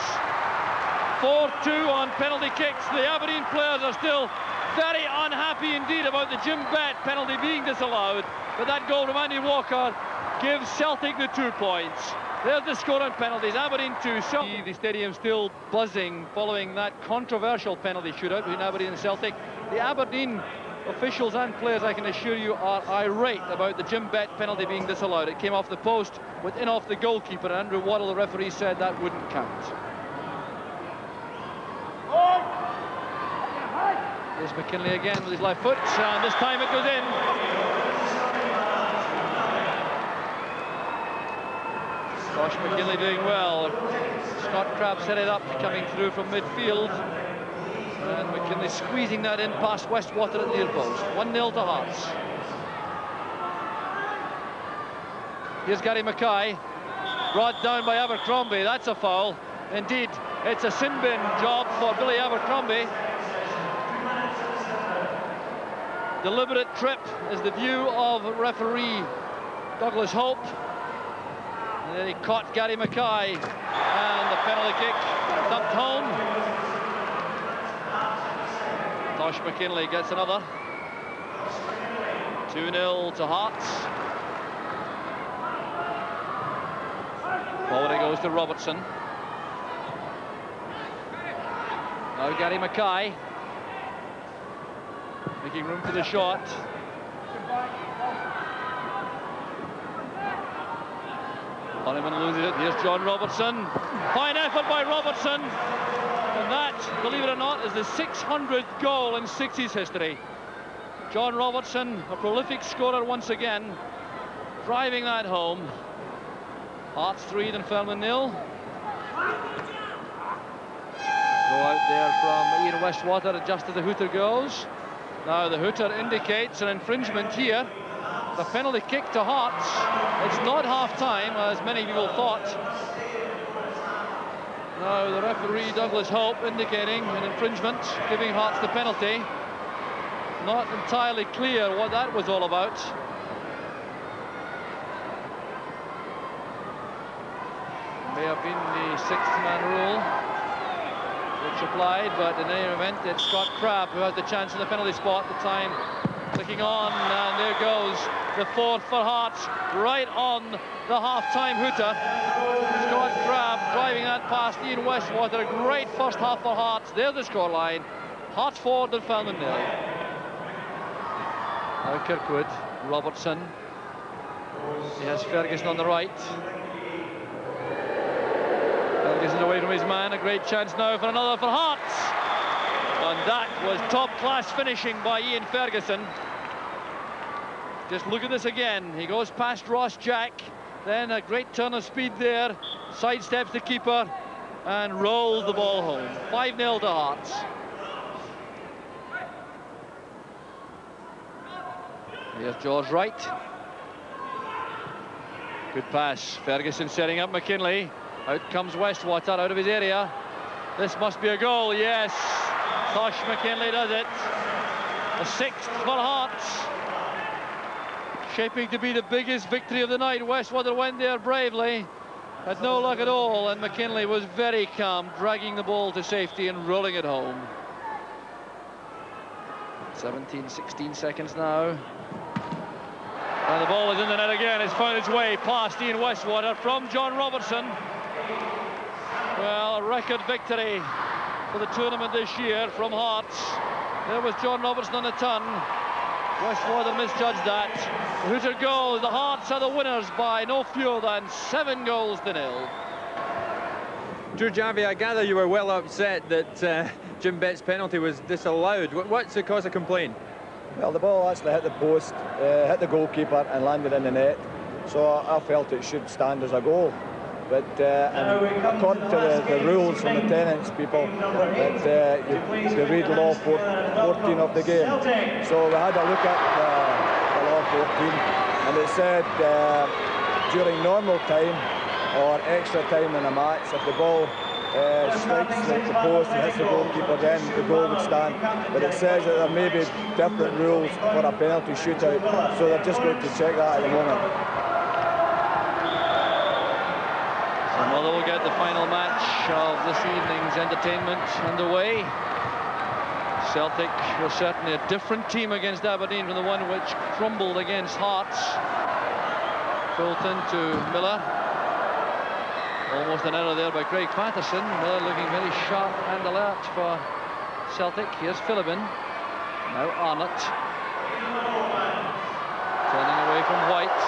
S2: 4-2 on penalty kicks. The Aberdeen players are still very unhappy indeed about the Jim Bett penalty being disallowed. But that goal from Andy Walker gives Celtic the 2 points. There's the score on penalties. Aberdeen 2. The stadium still buzzing following that controversial penalty shootout between Aberdeen and Celtic. The Aberdeen officials and players, I can assure you, are irate about the Jim Bett penalty being disallowed. It came off the post, went in off the goalkeeper, and Andrew Waddle, the referee, said that wouldn't count. Here's McKinley again with his left foot, and this time it goes in. Josh McKinley doing well. Scott Crabb set it up, coming through from midfield. And McKinley squeezing that in past Westwater at the near post. 1-0 to Hearts. Here's Gary Mackay. Brought down by Abercrombie. That's a foul. Indeed, it's a sin bin job for Billy Abercrombie. Deliberate trip is the view of referee Douglas Hope. And then he caught Gary Mackay. And the penalty kick thumped home. Tosh McKinley gets another. 2-0 to Hearts. Forward it goes to Robertson. Now Gary Mackay. Making room for the shot. Honeyman loses it. Here's John Robertson. Fine effort by Robertson. And that, believe it or not, is the 600th goal in Sixes history. John Robertson, a prolific scorer once again, driving that home. Hearts 3, Dunfermline 0. Go out there from Ian Westwater just as the hooter goes. Now the hooter indicates an infringement here. The penalty kick to Hearts. It's not half-time, as many people thought. Now the referee, Douglas Hope, indicating an infringement, giving Hearts the penalty. Not entirely clear what that was all about. May have been the sixth-man rule which applied, but in any event, it's Scott Crabb who has the chance in the penalty spot. The time clicking on, and there goes the fourth for Hearts, right on the half-time hooter. Scott Crabb driving that past Ian Westwater. A great first half for Hearts. There's the scoreline. Hearts 4, Dunfermline 0. Now Kirkwood, Robertson. He has Ferguson on the right. Ferguson away from his man. A great chance now for another for Hearts. And that was top-class finishing by Ian Ferguson. Just look at this again. He goes past Ross Jack. Then a great turn of speed there. Sidesteps the keeper and rolls the ball home. 5-0 to Hearts. Here's George Wright. Good pass. Ferguson setting up McKinley. Out comes Westwater out of his area. This must be a goal, yes. Tosh McKinley does it. The sixth for Hearts. Shaping to be the biggest victory of the night. Westwater went there bravely. Had no luck at all, and McKinley was very calm, dragging the ball to safety and rolling it home. 16 seconds now. And the ball is in the net again. It's found its way past Ian Westwater from John Robertson. Well, a record victory for the tournament this year from Hearts. There was John Robertson on the turn. Westwater misjudged that. The Hooter goes. The Hearts are the winners by no fewer than 7 goals to 0.
S1: Drew Jarvie, I gather you were well upset that Jim Bett's penalty was disallowed. What's the cause of complaint?
S9: Well, the ball actually hit the post, hit the goalkeeper and landed in the net. So I felt it should stand as a goal. But according to the rules from the Tennents people, that you read law 14 of the game. So we had a look at the law 14, and it said during normal time or extra time in a match, if the ball strikes the post and hits the goalkeeper, then the goal would stand. But it says that there may be different rules for a penalty shootout, so they're just going to check that at the moment.
S2: Motherwell will get the final match of this evening's entertainment underway. Celtic was certainly a different team against Aberdeen from the one which crumbled against Hearts. Fulton to Miller. Almost an error there by Craig Patterson. Miller looking very sharp and alert for Celtic. Here's Philibin. Now Arnott. Turning away from White.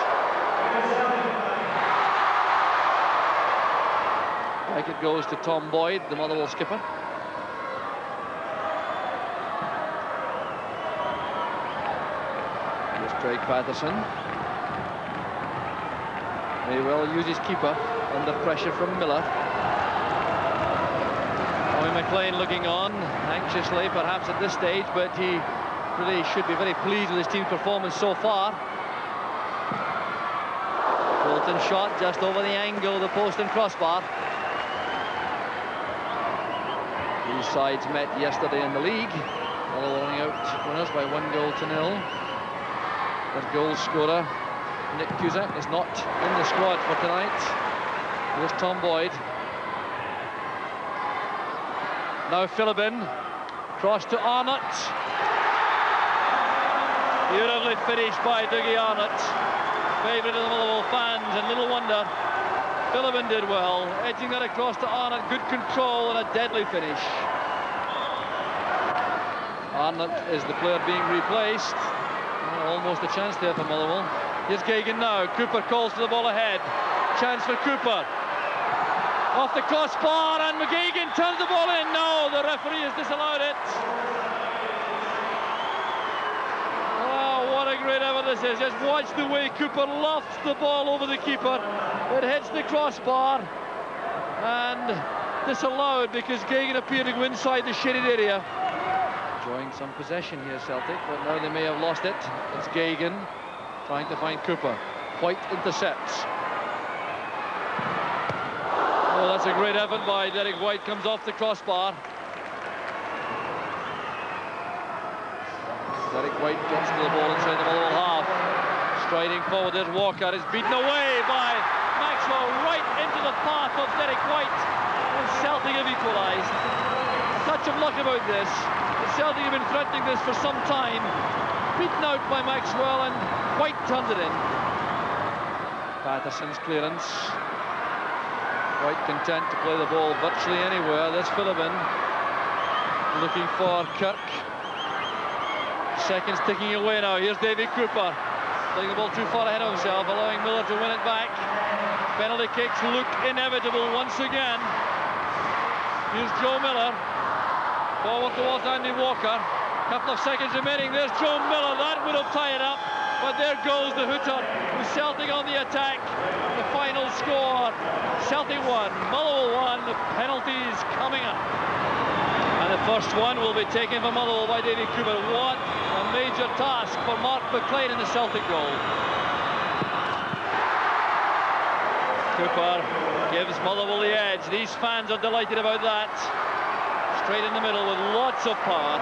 S2: Back it goes to Tom Boyd, the Motherwell skipper. Here's Craig Patterson. May well use his keeper under pressure from Miller. Owen McLean looking on anxiously perhaps at this stage, but he really should be very pleased with his team's performance so far. Fulton shot just over the angle of the post and crossbar. These sides met yesterday in the league. Motherwell running out winners by 1 goal to 0. Their goal scorer Nick Cusack is not in the squad for tonight. Here's Tom Boyd. Now Philibin. Cross to Arnott. Beautifully finished by Dougie Arnott. Favourite of the Motherwell fans, and little wonder. Philibin did well, edging that across to Arnott. Good control and a deadly finish. Arnott is the player being replaced. Almost a chance there for Motherwell. Here's Gagan now. Cooper calls for the ball ahead. Chance for Cooper. Off the crossbar, and McGeegan turns the ball in. No, the referee has disallowed it. Oh, what a great effort this is. Just watch the way Cooper lofts the ball over the keeper. It hits the crossbar and disallowed because Gagan appeared to go inside the shaded area. Enjoying some possession here, Celtic, but now they may have lost it. It's Gagan trying to find Cooper. White intercepts. Oh, that's a great effort by Derek White. Comes off the crossbar. Derek White gets to the ball inside the Motherwell half. Striding forward, there's Walker. Is beaten away by Maxwell right into the path of Derek White. And Celtic have equalised. A touch of luck about this. Celtic have been threatening this for some time. Beaten out by Maxwell, and White turns it in. Patterson's clearance. White content to play the ball virtually anywhere. There's Philibin looking for Kirk. Seconds ticking away now. Here's Davy Cooper. Playing the ball too far ahead of himself, allowing Miller to win it back. Penalty kicks look inevitable once again. Here's Joe Miller. Forward towards Andy Walker. Couple of seconds remaining. There's Joe Miller. That would have tied it up. But there goes the Hooter, with Celtic on the attack. The final score, Celtic 1, Motherwell 1. The penalties coming up. And the first one will be taken for Motherwell by Davy Cooper. What a major task for Mark McLean in the Celtic goal. Cooper gives Motherwell the edge. These fans are delighted about that. Straight in the middle with lots of power.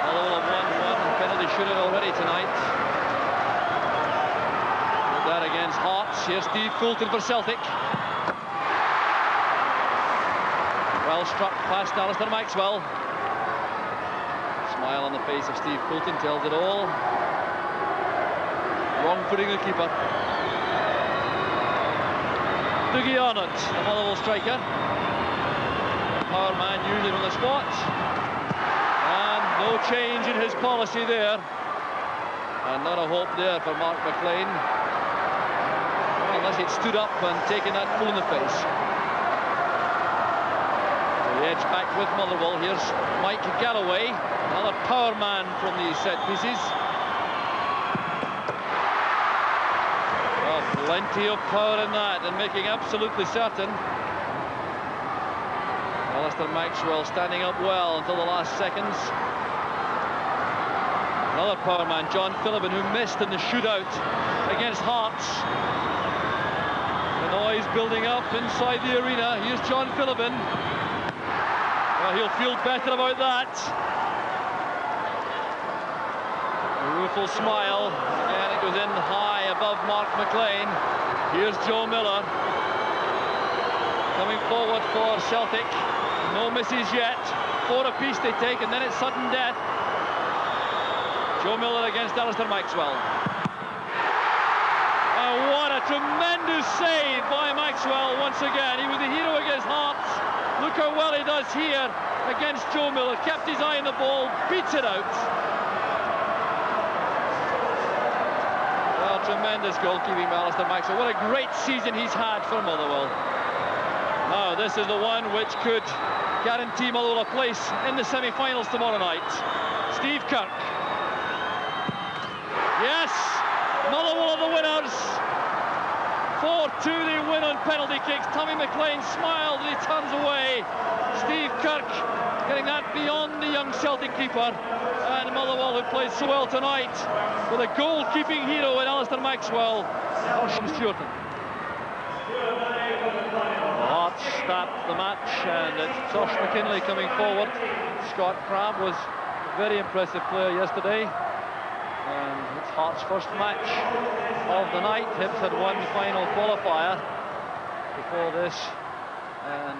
S2: Motherwell have won one penalty shootout already tonight. With that against Hearts. Here's Steve Fulton for Celtic. Well struck past Alistair Maxwell. Smile on the face of Steve Fulton tells it all. Wrong footing the keeper. Dougie Arnott, the Motherwell striker. Power man usually on the spot. And No change in his policy there. And not a hope there for Mark McLean. Well, unless he'd stood up and taken that full in the face. The edge back with Motherwell. Here's Mike Galloway, another power man from these set pieces. Well, plenty of power in that, and making absolutely certain. Alistair Maxwell standing up well until the last seconds. Another power man, John Phillippen, who missed in the shootout against Hearts. The noise building up inside the arena. Here's John Phillippen. Well, he'll feel better about that. A rueful smile. Again, it goes in high above Mark McLean. Here's Joe Miller. Coming forward for Celtic. No misses yet. 4 apiece they take, and then it's sudden death. Joe Miller against Alistair Maxwell. Oh, what a tremendous save by Maxwell once again. He was the hero against Hearts. Look how well he does here against Joe Miller. Kept his eye on the ball, beats it out. Well, tremendous goalkeeping by Alistair Maxwell. What a great season he's had for Motherwell. Now, this is the one which could guarantee Motherwell a place in the semi-finals tomorrow night. Steve Kirk. Yes, Motherwell are the winners. 4-2 they win on penalty kicks. Tommy McLean smiles and he turns away. Steve Kirk getting that beyond the young Celtic keeper. And Motherwell, who played so well tonight, with a goal-keeping hero in Alistair Maxwell. Stuarton. Hearts start the match, and it's Josh McKinley coming forward. Scott Crabb was a very impressive player yesterday. And it's Hearts' first match of the night. Hibs had one final qualifier before this, and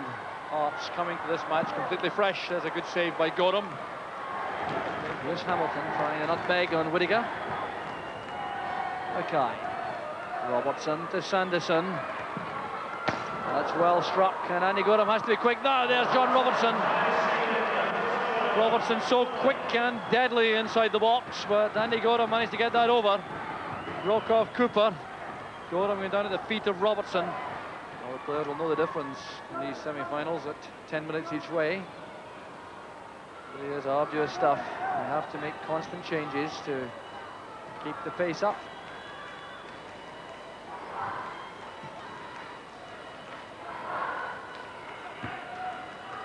S2: Hearts coming to this match completely fresh. There's a good save by Gorham. Here's Hamilton trying a nutmeg on Whittaker. Mackay. Robertson to Sanderson. That's well struck, and Andy Gorham has to be quick. Now there's John Robertson. Robertson so quick and deadly inside the box, but Andy Gorham managed to get that over. Broke off Cooper. Gorham going down at the feet of Robertson. All the players will know the difference in these semi-finals at 10 minutes each way. It is arduous stuff. You have to make constant changes to keep the pace up.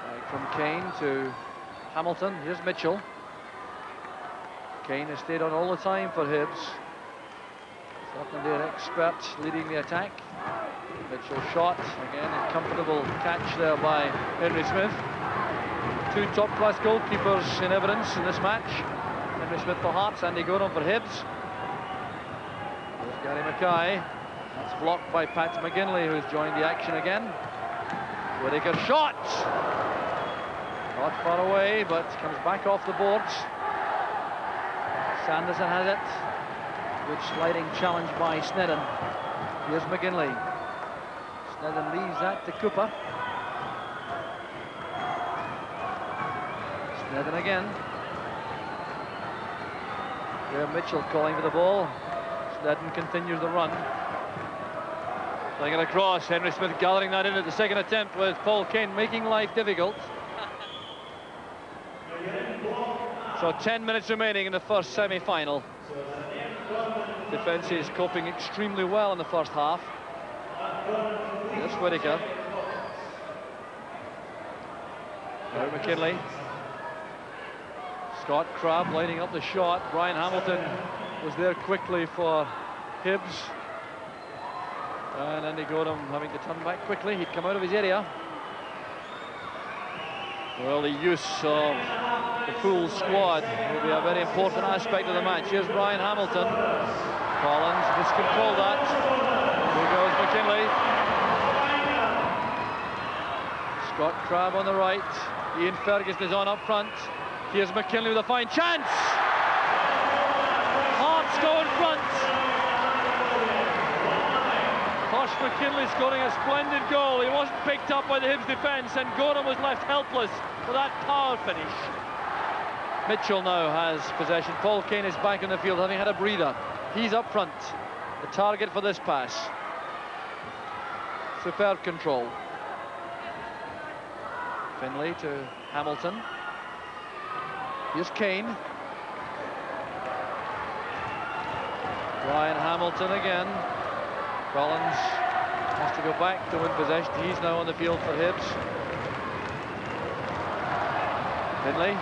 S2: Back from Kane to Hamilton. Here's Mitchell. Kane has stayed on all the time for Hibs. Certainly an expert leading the attack. Mitchell shot. Again, a comfortable catch there by Henry Smith. 2 top-class goalkeepers in evidence in this match. Henry Smith for Hearts, Andy Gorham for Hibs. There's Gary Mackay. That's blocked by Pat McGinley, who's joined the action again. Whittaker shot! Not far away, but comes back off the boards. Sanderson has it. Good sliding challenge by Snedden. Here's McGinley. Snedden leaves that to Cooper. Snedden again. Graham Mitchell calling for the ball. Snedden continues the run. Playing it across. Henry Smith gathering that in at the second attempt with Paul Kane making life difficult. So 10 minutes remaining in the first semi-final. Defence is coping extremely well in the first half. Here's Whittaker. Now McKinley. Scott Crabb lining up the shot. Brian Hamilton was there quickly for Hibs. And Andy Gorham having to turn back quickly. He'd come out of his area. Well, the use of the full squad will be a very important aspect of the match. Here's Brian Hamilton. Collins miscontrolled that. Here goes McKinley. Scott Crabb on the right. Ian Ferguson is on up front. Here's McKinley with a fine chance. Hearts go in front. Tosh McKinley scoring a splendid goal. He wasn't picked up by the Hibs defence, and Gorham was left helpless for that power finish. Mitchell now has possession. Paul Kane is back in the field, having had a breather. He's up front, the target for this pass. Superb control. Finlay to Hamilton. Here's Kane. Brian Hamilton again. Collins has to go back to win possession. He's now on the field for Hibs. Finlay.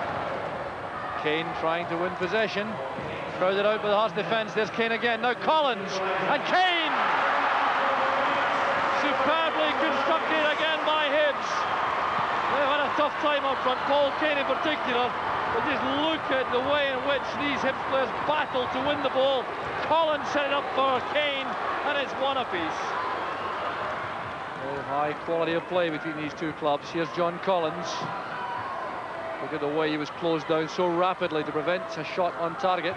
S2: Kane trying to win possession. Crowded out by the Hearts defence. There's Kane again. Now Collins. And Kane! Superbly constructed again by Hibs. They've had a tough time up front, Paul Kane in particular. But just look at the way in which these Hibs players battle to win the ball. Collins set it up for Kane, and it's one apiece. Oh, high quality of play between these two clubs. Here's John Collins. Look at the way he was closed down so rapidly to prevent a shot on target.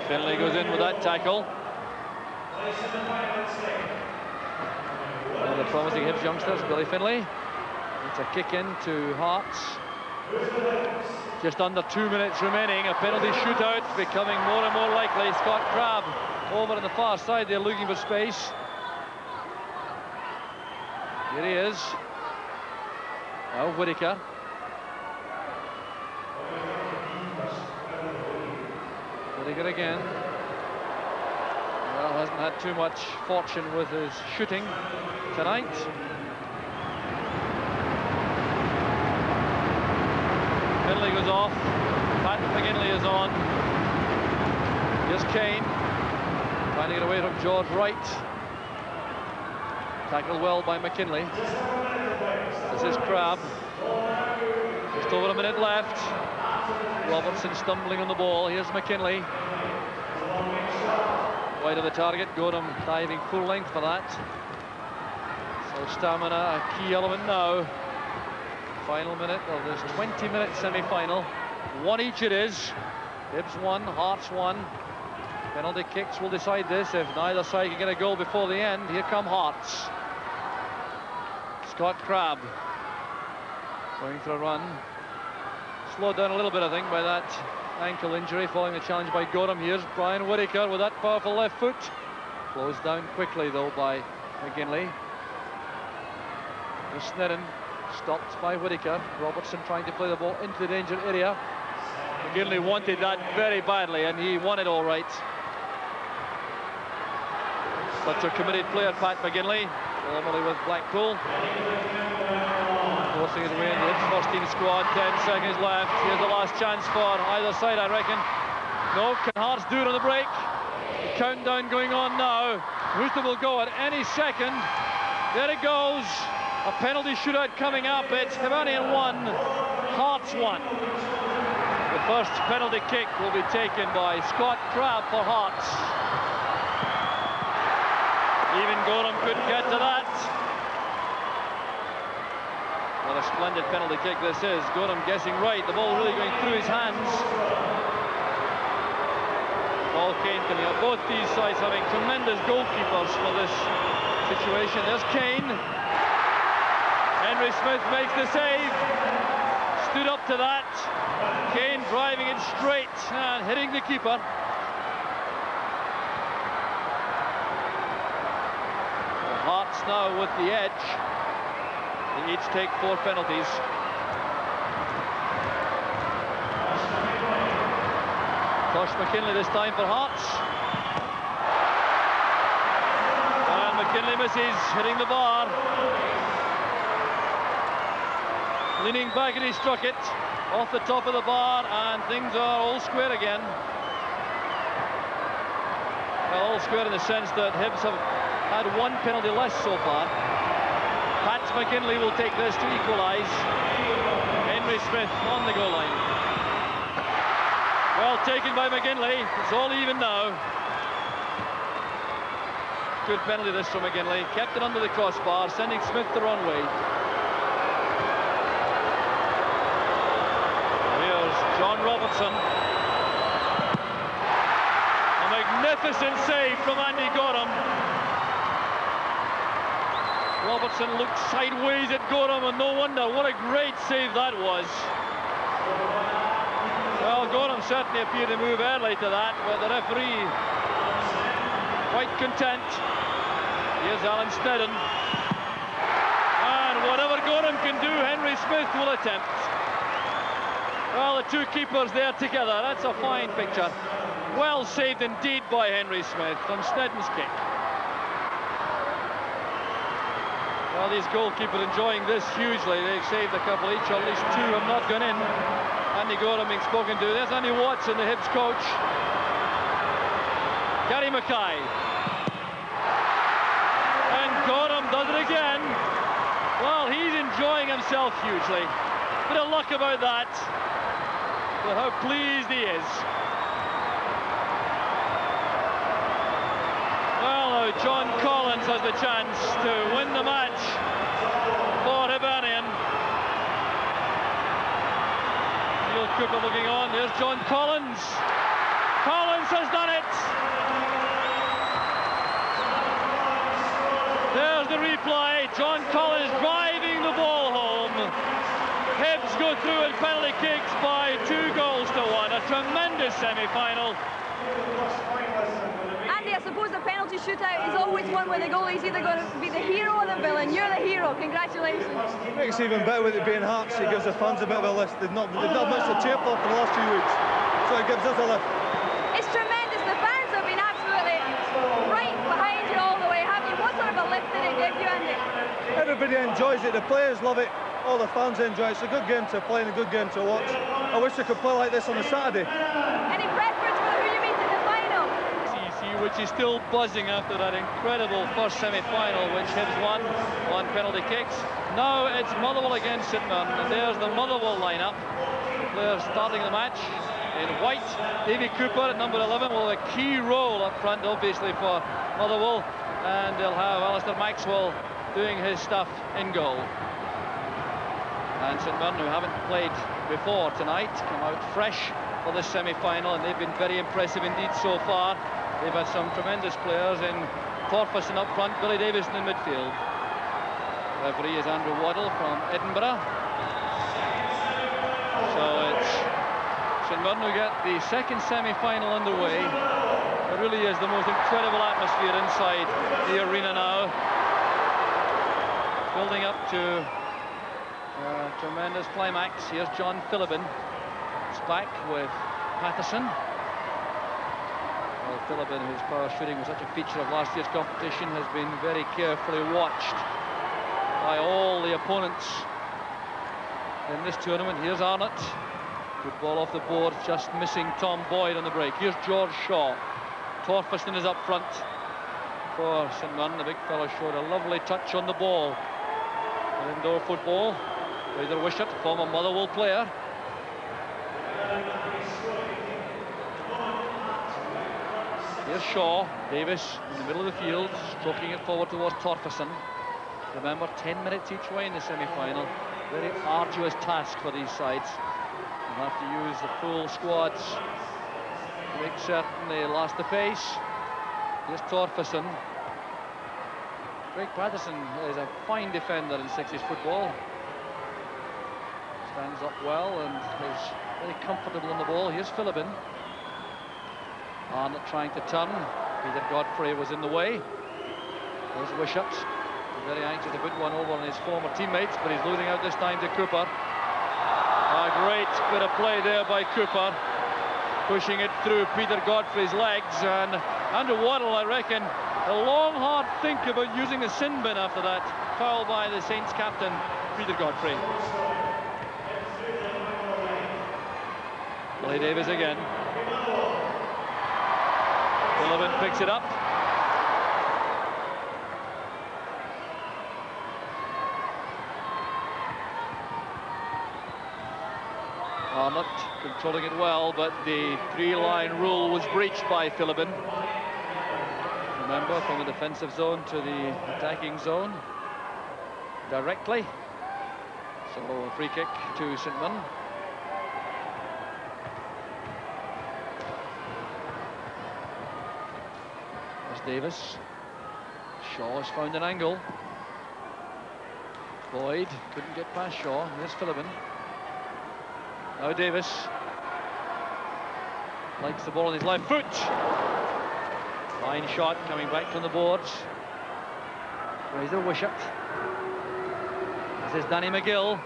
S2: Finlay goes in with that tackle. One of the promising Hibs youngsters, Billy Finlay. It's a kick in to Hearts. Just under 2 minutes remaining. A penalty shootout becoming more and more likely. Scott Crabb over on the far side there looking for space. Here he is. Now Whittaker. Whittaker again. Well, hasn't had too much fortune with his shooting tonight. Finlay goes off. Pat McGinley is on. Here's Kane. Trying to get away from George Wright. Tackled well by McKinley. This is Crabb. Just over a minute left. Robertson stumbling on the ball. Here's McKinley. Wide of the target. Gorham diving full length for that. So stamina a key element now. Final minute of this 20-minute semi-final. One each it is. Hibs 1, Hearts 1. Penalty kicks will decide this. If neither side can get a goal before the end, here come Hearts. Scott Crabb going for a run. Slowed down a little bit, I think, by that ankle injury following the challenge by Gorham. Here's Brian Whittaker with that powerful left foot. Closed down quickly, though, by McGinley. Here's Snedden. Stopped by Whittaker. Robertson trying to play the ball into the danger area. McGinley wanted that very badly, and he won it all right. Such a committed player, Pat McGinley, formerly with Blackpool. Forcing his way into the first team squad. 10 seconds left. Here's the last chance for either side, I reckon. No, can Hearts do it on the break? The countdown going on now. Rooster will go at any second. There it goes. A penalty shootout coming up. It's Hibernian 1, Hearts 1. The first penalty kick will be taken by Scott Crabb for Hearts. Even Gorham couldn't get to that. What a splendid penalty kick this is. Gorham guessing right. The ball really going through his hands. Paul Kane coming up. Both these sides having tremendous goalkeepers for this situation. There's Kane. Henry Smith makes the save. Stood up to that. Kane driving it straight and hitting the keeper. The Hearts now with the edge. They each take 4 penalties. Tosh McKinley this time for Hearts. And McKinley misses, hitting the bar. Leaning back and he struck it off the top of the bar, and things are all square again. Well, all square in the sense that Hibs have had 1 penalty less so far. Pat McGinley will take this to equalise. Henry Smith on the goal line. Well taken by McGinley. It's all even now. Good penalty this from McGinley. Kept it under the crossbar, sending Smith the wrong way. John Robertson. A magnificent save from Andy Gorham. Robertson looked sideways at Gorham, and no wonder. What a great save that was. Well, Gorham certainly appeared to move early to that, but the referee quite content. Here's Alan Snedden. And whatever Gorham can do, Henry Smith will attempt. Well, the two keepers there together, that's a fine picture. Well saved indeed by Henry Smith from Snedden's kick. Well, these goalkeepers enjoying this hugely. They've saved a couple each, or at least two have not gone in. Andy Gorham being spoken to. There's Andy Watson, the Hibs coach. Gary Mackay. And Gorham does it again. Well, he's enjoying himself hugely. Bit of luck about that. But how pleased he is. Well, now John Collins has the chance to win the match for Hibernian. Neil Cooper looking on. There's John Collins. Collins has done it. There's the replay. John Collins driving the ball home. Hibs go through in penalty kicks by 2 goals to 1. A tremendous semi-final.
S3: Andy, I suppose the penalty shootout is always one where the goalie's either going to be the hero or the villain. You're the hero. Congratulations.
S10: It makes it even better with it being Hearts. It gives the fans a bit of a lift. They've not much to cheer for the last few weeks, so it gives us a lift.
S3: It's tremendous. The fans have been absolutely right behind you all the way, haven't you? What sort of a lift did it give you, Andy?
S10: Everybody enjoys it. The players love it. All the fans enjoy it. It's a good game to play and a good game to watch. I wish I could play like this on a Saturday.
S3: Any preference for who you meet in the final?
S2: Which is still buzzing after that incredible first semi-final, which Hibs won on penalty kicks. Now it's Motherwell against St Mirren, and there's the Motherwell lineup. The players starting the match in white. Davy Cooper at number 11 will have a key role up front, obviously, for Motherwell, and they'll have Alistair Maxwell doing his stuff in goal. And St Mirren, who haven't played before tonight, come out fresh for this semi-final, and they've been very impressive indeed so far. They've had some tremendous players in Torferson up front, Billy Davison in midfield. Referee is Andrew Waddle from Edinburgh. So it's St Mirren who get the second semi-final underway. It really is the most incredible atmosphere inside the arena now. Building up to a tremendous climax. Here's John Philibin. It's back with Patterson. Well, Philibin, whose power shooting was such a feature of last year's competition, has been very carefully watched by all the opponents in this tournament. Here's Arnott. Good ball off the board, just missing Tom Boyd on the break. Here's George Shaw. Torferson is up front for St Mirren. The big fellow showed a lovely touch on the ball in indoor football. Fraser Wishart, former Motherwell player. Here's Shaw. Davis in the middle of the field, stroking it forward towards Torferson. Remember, 10 minutes each way in the semi-final. Very arduous task for these sides. They'll have to use the full squads to make certain they last the pace. Here's Torferson. Craig Patterson is a fine defender in Sixes football. Stands up well and is very comfortable on the ball. Here's Philibin. Arnott trying to turn. Peter Godfrey was in the way. There's Wishart. Very anxious to put one over on his former teammates, but he's losing out this time to Cooper. A great bit of play there by Cooper. Pushing it through Peter Godfrey's legs, and Andrew Waddle, I reckon, a long, hard think about using the sin bin after that foul by the Saints captain, Peter Godfrey. Billy Davis again. Philibin picks it up. Arnott controlling it well, but the 3-line rule was breached by Philibin. Remember, from the defensive zone to the attacking zone directly. So a free kick to St Mirren. There's Davis. Shaw has found an angle. Boyd couldn't get past Shaw. Here's Philibin. Now Davis. Likes the ball on his left foot. Fine shot coming back from the boards. Fraser Wishart. This is Danny McGill.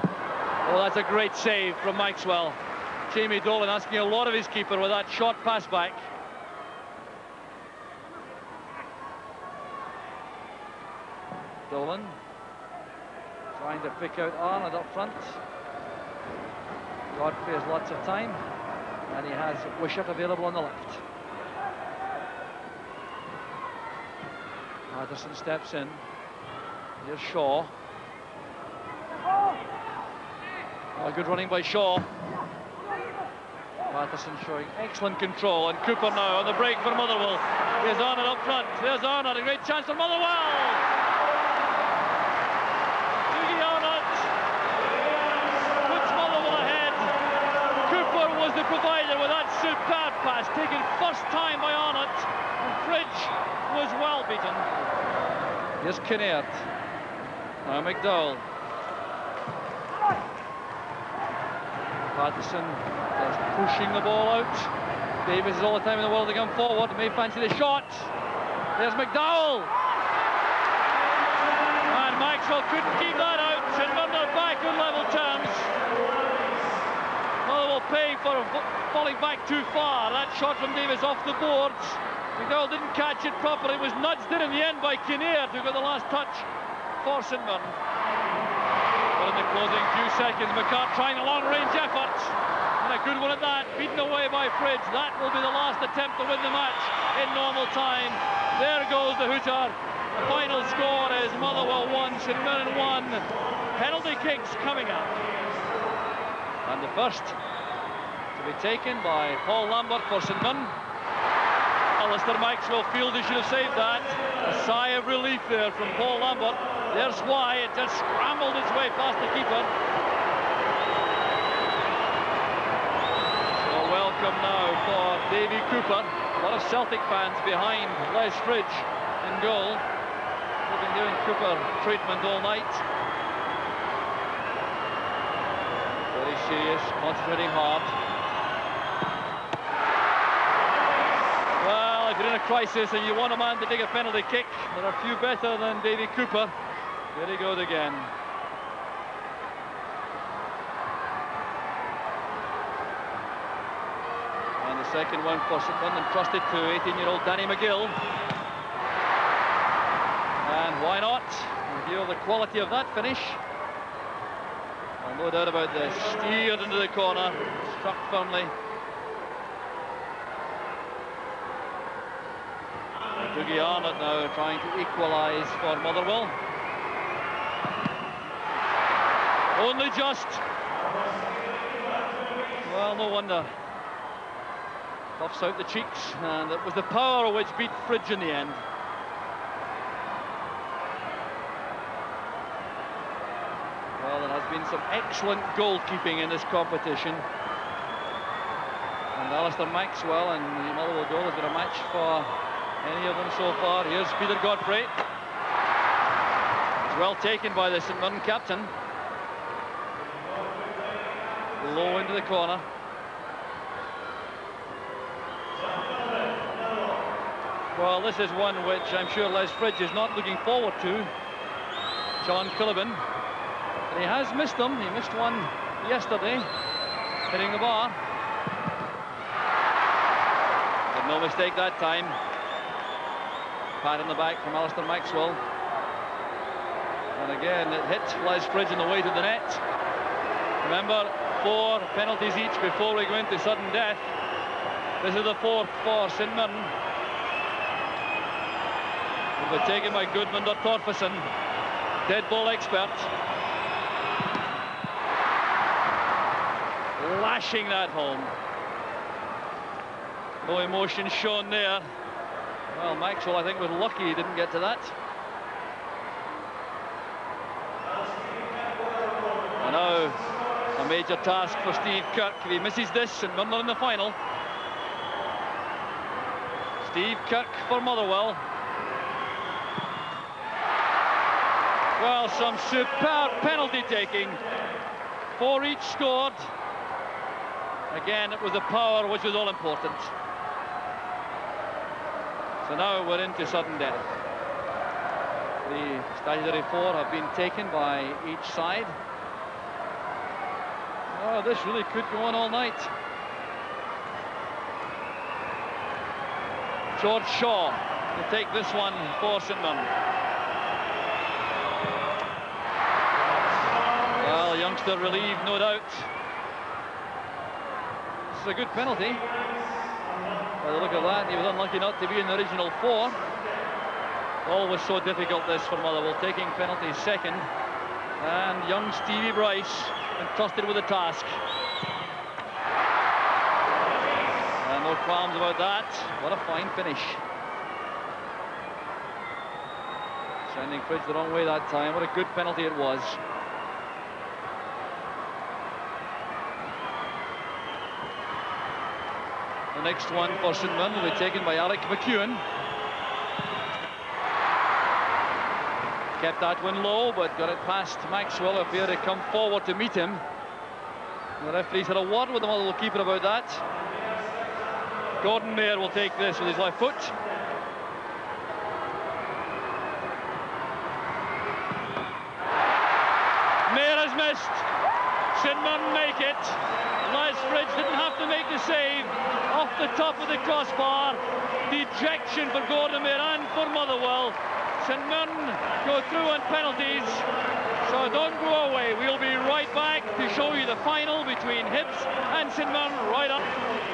S2: Oh, that's a great save from Maxwell. Jamie Dolan asking a lot of his keeper with that short pass back. Dolan trying to pick out Arnold up front. Godfrey has lots of time, and he has Wishart available on the left. Patterson steps in. Here's Shaw. Oh, good running by Shaw. Patterson showing excellent control, and Cooper now on the break for Motherwell. Here's Arnold up front. There's Arnold, a great chance for Motherwell. Was the provider with that superb pass, taken first time by Arnott, and Fridge was well beaten. Here's Kinnaird. Now McDowell. Patterson just pushing the ball out. Davis is all the time in the world to come forward. May fancy the shot. There's McDowell. And Maxwell couldn't keep that out. And they're back on level terms. Motherwell paying for falling back too far. That shot from Davis off the boards. McDowell didn't catch it properly. It was nudged in the end by Kinnaird, who got the last touch for St Mirren. But in the closing few seconds, McCart trying a long-range effort. And a good one at that, beaten away by Fridge. That will be the last attempt to win the match in normal time. There goes the hooter. The final score is Motherwell 1, St Mirren 1. Penalty kicks coming up. And the first to be taken by Paul Lambert for St Mirren. Alistair Maxwell feels he should have saved that. A sigh of relief there from Paul Lambert. There's why it just scrambled its way past the keeper. So welcome now for Davy Cooper. A lot of Celtic fans behind Les Fridge in goal. They've been doing Cooper treatment all night. Very serious, concentrating hard. Well, if you're in a crisis and you want a man to take a penalty kick, there are few better than Davy Cooper. There he goes again. And the second one for St Mirren entrusted to 18-year-old Danny McGill. And why not? In view of the quality of that finish. No doubt about this. Steered into the corner, struck firmly. Dougie Arnott now trying to equalise for Motherwell. Only just. Well, no wonder. Puffs out the cheeks, and it was the power which beat Fridge in the end. Well, there has been some excellent goalkeeping in this competition. And Alistair Maxwell and the Motherwell goal has been a match for any of them so far. Here's Peter Godfrey. It's well taken by the St Mirren captain. Low into the corner. Well, this is one which I'm sure Les Fridge is not looking forward to. John Cullivan. And he has missed them. He missed one yesterday, hitting the bar. But no mistake that time. Pat in the back from Alistair Maxwell. And again, it hit Les Fridge on the way to the net. Remember, 4 penalties each before we go into sudden death. This is the 4th for St Mirren. It was taken by Gudmundur Torfason, dead ball expert. Lashing that home. No emotion shown there. Well, Maxwell, I think, was lucky he didn't get to that. And now a major task for Steve Kirk. If he misses this, and Mirren in the final. Steve Kirk for Motherwell. Well, some superb penalty taking. 4 each scored. Again, it was the power which was all important. So now we're into sudden death. The statutory 4 have been taken by each side. Oh, this really could go on all night. George Shaw to take this one for St Mirren. Well, youngster relieved, no doubt. This is a good penalty. By the look of that, he was unlucky not to be in the original 4. Always so difficult, this, for Motherwell, taking penalties second. And young Stevie Bryce entrusted with the task. And no qualms about that. What a fine finish. Sending Fridge the wrong way that time. What a good penalty it was. The next one for St Mirren will be taken by Alec McEwen. Kept that one low, but got it past Maxwell, who appeared to come forward to meet him. The referee's had a word with the Motherwell keeper about that. Gordon Mayer will take this with his left foot. Mayer has missed. St Mirren make it. Les Fridge didn't have to make the save. Off the top of the crossbar. Dejection for Gordon Mayer and for Motherwell. St Mirren go through on penalties, so don't go away. We'll be right back to show you the final between Hibs and St Mirren right up.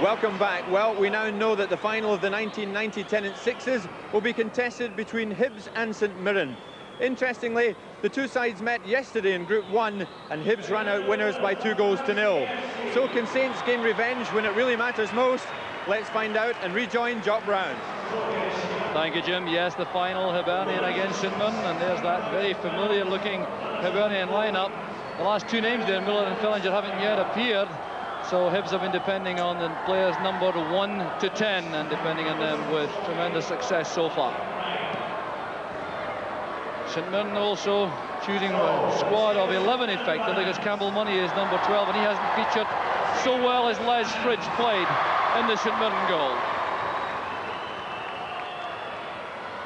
S1: Welcome back. Well, we now know that the final of the 1990 Tennents Sixes will be contested between Hibs and St Mirren. Interestingly, the two sides met yesterday in Group 1 and Hibs ran out winners by 2-0. So can Saints gain revenge when it really matters most? Let's find out and rejoin Jock Brown.
S2: Thank you, Jim. Yes, the final, Hibernian against St Mirren, and there's that very familiar-looking Hibernian lineup. The last two names there, Miller and Fillinger, haven't yet appeared, so Hibs have been depending on the players numbered 1 to 10 and depending on them with tremendous success so far. St Mirren also choosing a squad of 11 effectively, because Campbell Money is number 12, and he hasn't featured so well as Les Fridge played in the St Mirren goal.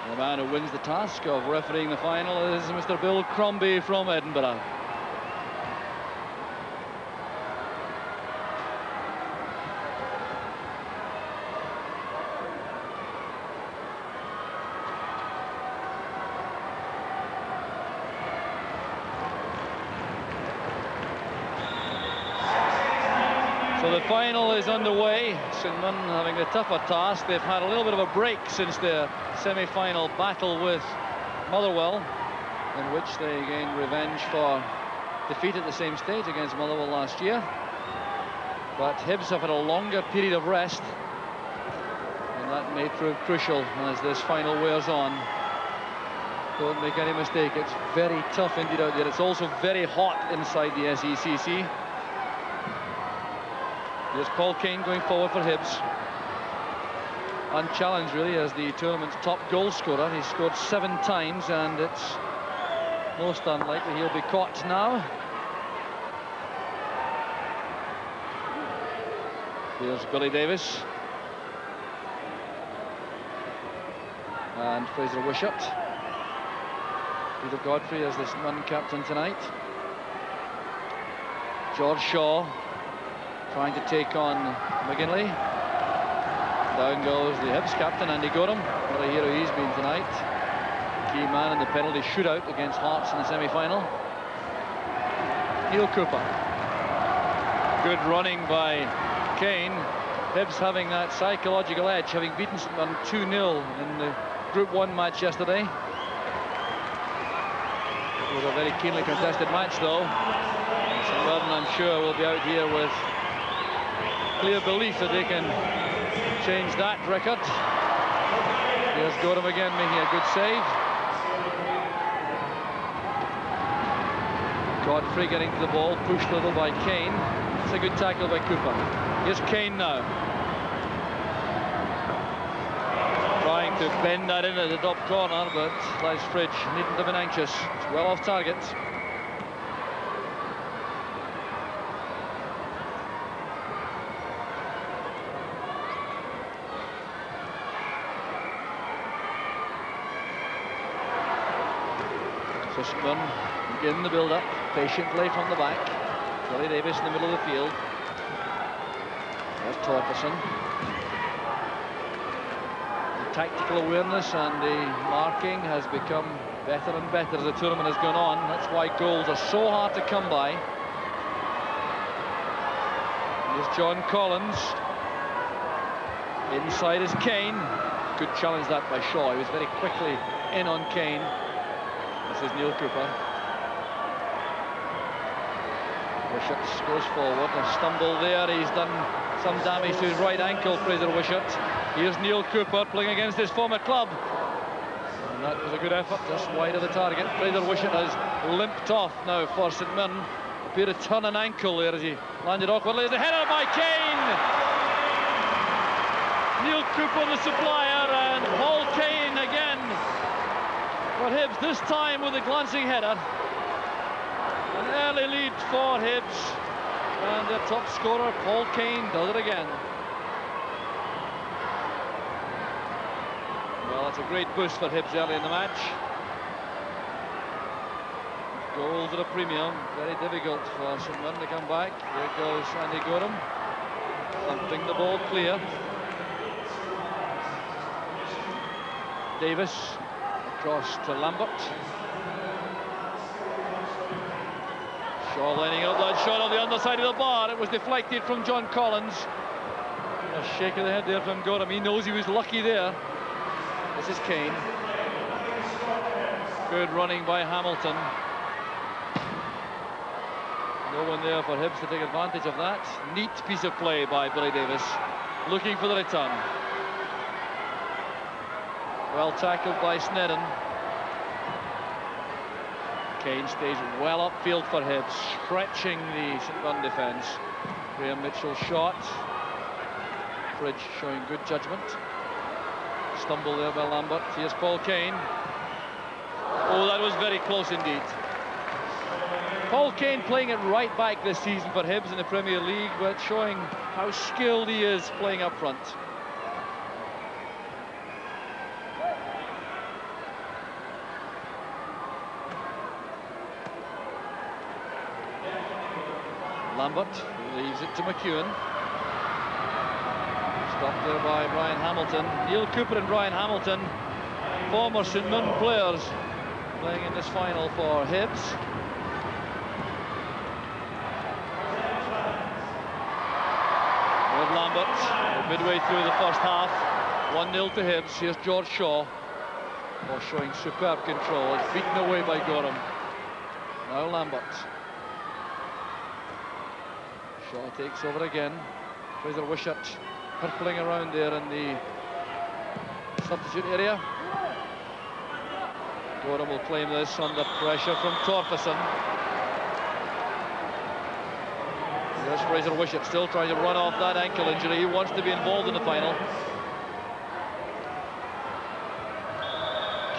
S2: The man who wins the task of refereeing the final is Mr. Bill Crombie from Edinburgh. So the final is underway. St Mirren having the tougher task. They've had a little bit of a break since their semi-final battle with Motherwell, in which they gained revenge for defeat at the same stage against Motherwell last year. But Hibs have had a longer period of rest, and that may prove crucial as this final wears on. Don't make any mistake, it's very tough indeed out there. It's also very hot inside the SECC. Here's Paul Kane going forward for Hibs. Unchallenged really as the tournament's top goal scorer. He's scored 7 times, and it's most unlikely he'll be caught now. Here's Billy Davis. And Fraser Wishart. Peter Godfrey as this Mirren captain tonight. George Shaw trying to take on McGinley. Down goes the Hibs captain, Andy Gorham. What a hero he's been tonight. Key man in the penalty shootout against Hearts in the semi-final. Neil Cooper. Good running by Kane. Hibs having that psychological edge, having beaten St Mirren 2-0 in the Group 1 match yesterday. It was a very keenly contested match, though. St Mirren, I'm sure, will be out here with clear belief that they can change that record. Here's Gorham again making a good save. Godfrey getting to the ball, pushed a little by Kane. It's a good tackle by Cooper. Here's Kane now. Trying to bend that in at the top corner, but Les Fridge needn't have been anxious. It's well off target. So St Mirren begin the build-up, patient play from the back. Billy Davis in the middle of the field. There's Torferson. The tactical awareness and the marking has become better and better as the tournament has gone on. That's why goals are so hard to come by. Here's John Collins. Inside is Kane. Good challenge that by Shaw. He was very quickly in on Kane. This is Neil Cooper. Wishart goes forward. A stumble there. He's done some damage to his right ankle, Fraser Wishart. Here's Neil Cooper playing against his former club. And that was a good effort, just wide of the target. Fraser Wishart has limped off now for St Mirren. Appeared to turn an ankle there as he landed awkwardly. The header by Kane! Neil Cooper, the supplier, and Paul Kane again for Hibs, this time with a glancing header. An early lead for Hibs, and their top scorer, Paul Kane, does it again. Well, that's a great boost for Hibs early in the match. Goals at a premium, very difficult for St Mirren to come back. Here goes Andy Gorham, thumping the ball clear. Davis across to Lambert. Shaw lining up that shot on the underside of the bar. It was deflected from John Collins. A shake of the head there from Gorham. He knows he was lucky there. This is Kane. Good running by Hamilton. No one there for Hibs to take advantage of that. Neat piece of play by Billy Davis. Looking for the return. Well tackled by Snedden. Kane stays well upfield for Hibs, stretching the St Mirren defence. Graham Mitchell shot. Fridge showing good judgment. Stumble there by Lambert. Here's Paul Kane. Oh, that was very close indeed. Paul Kane playing it right back this season for Hibs in the Premier League, but showing how skilled he is playing up front. Lambert leaves it to McEwen. Stopped there by Brian Hamilton. Neil Cooper and Brian Hamilton, former St Mirren players, playing in this final for Hibs. With Lambert, midway through the first half, 1-0 to Hibs. Here's George Shaw, showing superb control. It's beaten away by Gorham. Now Lambert. Shaw takes over again. Fraser Wishart purpling around there in the substitute area. Gorham will claim this under pressure from Torferson. There's Fraser Wishart still trying to run off that ankle injury. He wants to be involved in the final.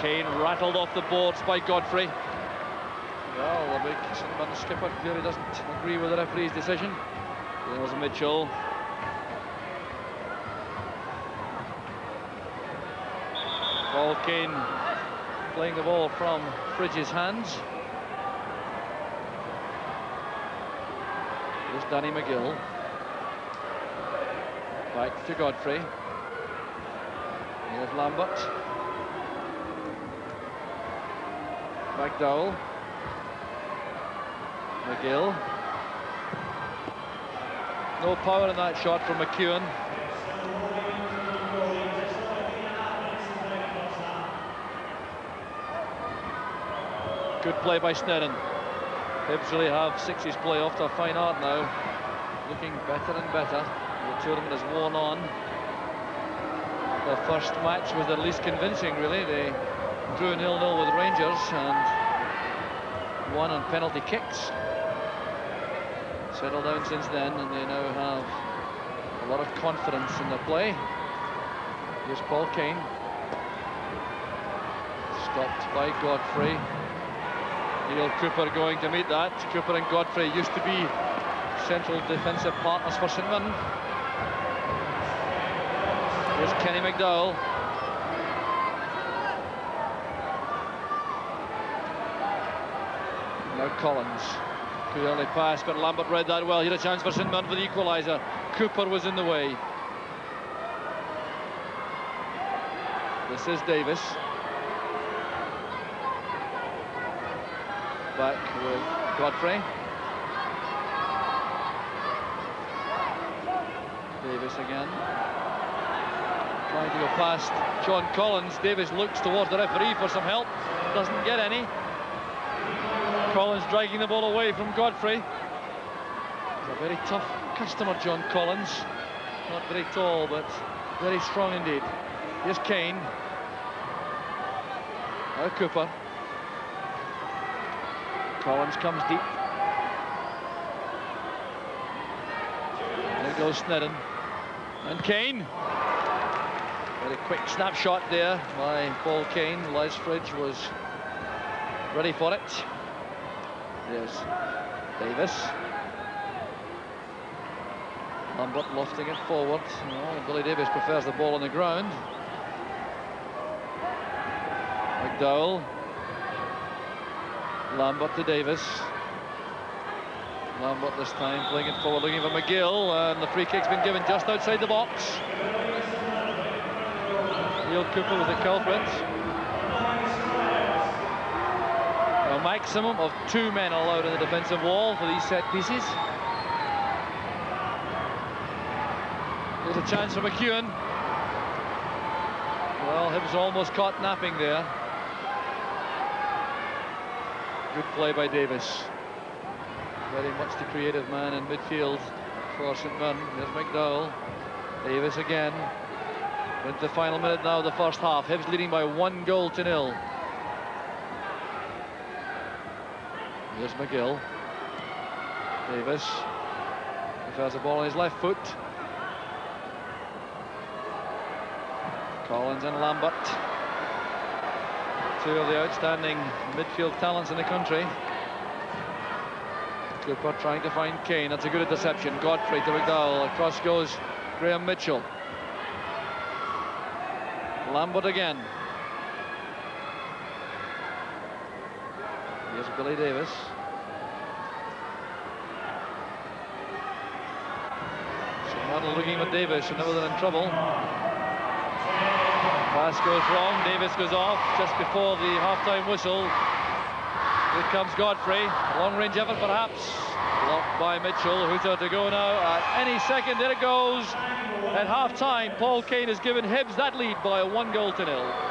S2: Kane rattled off the boards by Godfrey. Well, the big St Mirren skipper clearly doesn't agree with the referee's decision. There's Mitchell. Paul Kane playing the ball from Fridge's hands. Here's Danny McGill. Back to Godfrey. Here's Lambert. McDowell. McGill. No power in that shot from McEwen. Good play by Snedden. Hibs really have Sixes play off to a fine art now. Looking better and better. The tournament has worn on. The first match was the least convincing, really. They drew 0-0 with Rangers and won on penalty kicks. Settled down since then, and they now have a lot of confidence in their play. Here's Paul Kane. Stopped by Godfrey. Neil Cooper going to meet that. Cooper and Godfrey used to be central defensive partners for St Mirren. Here's Kenny McDowell. Now Collins. Good early pass, but Lambert read that well. He had a chance for St Mirren for the equaliser. Cooper was in the way. This is Davis. Back with Godfrey. Davis again. Trying to go past John Collins. Davis looks towards the referee for some help. Doesn't get any. Collins dragging the ball away from Godfrey. He's a very tough customer, John Collins. Not very tall, but very strong indeed. Here's Kane. Now Cooper. Collins comes deep. There goes Snedden. And Kane. Very quick snapshot there by Paul Kane. Lesfridge was ready for it. There's Davis. Lambert lofting it forward. Oh, Billy Davis prefers the ball on the ground. McDowell. Lambert to Davis. Lambert this time playing it forward, looking for McGill, and the free kick's been given just outside the box. Neil Cooper was the culprit. A maximum of 2 men allowed in the defensive wall for these set pieces. There's a chance for McEwen. Well, Hibs almost caught napping there. Good play by Davis. Very much the creative man in midfield for St Mirren. There's McDowell. Davis again. Into the final minute now of the first half. Hibs leading by 1-0. Here's McGill. Davis prefers the ball on his left foot. Collins and Lambert. 2 of the outstanding midfield talents in the country. Cooper trying to find Kane. That's a good interception. Godfrey to McDowell. Across goes Graham Mitchell. Lambert again. Here's Billy Davis. Someone looking at Davis, and never in trouble. Pass goes wrong. Davis goes off just before the half-time whistle. Here comes Godfrey. Long-range effort, perhaps. Blocked by Mitchell. Who's there to go now? At any second, there it goes. At half-time, Paul Kane has given Hibs that lead by a 1-0.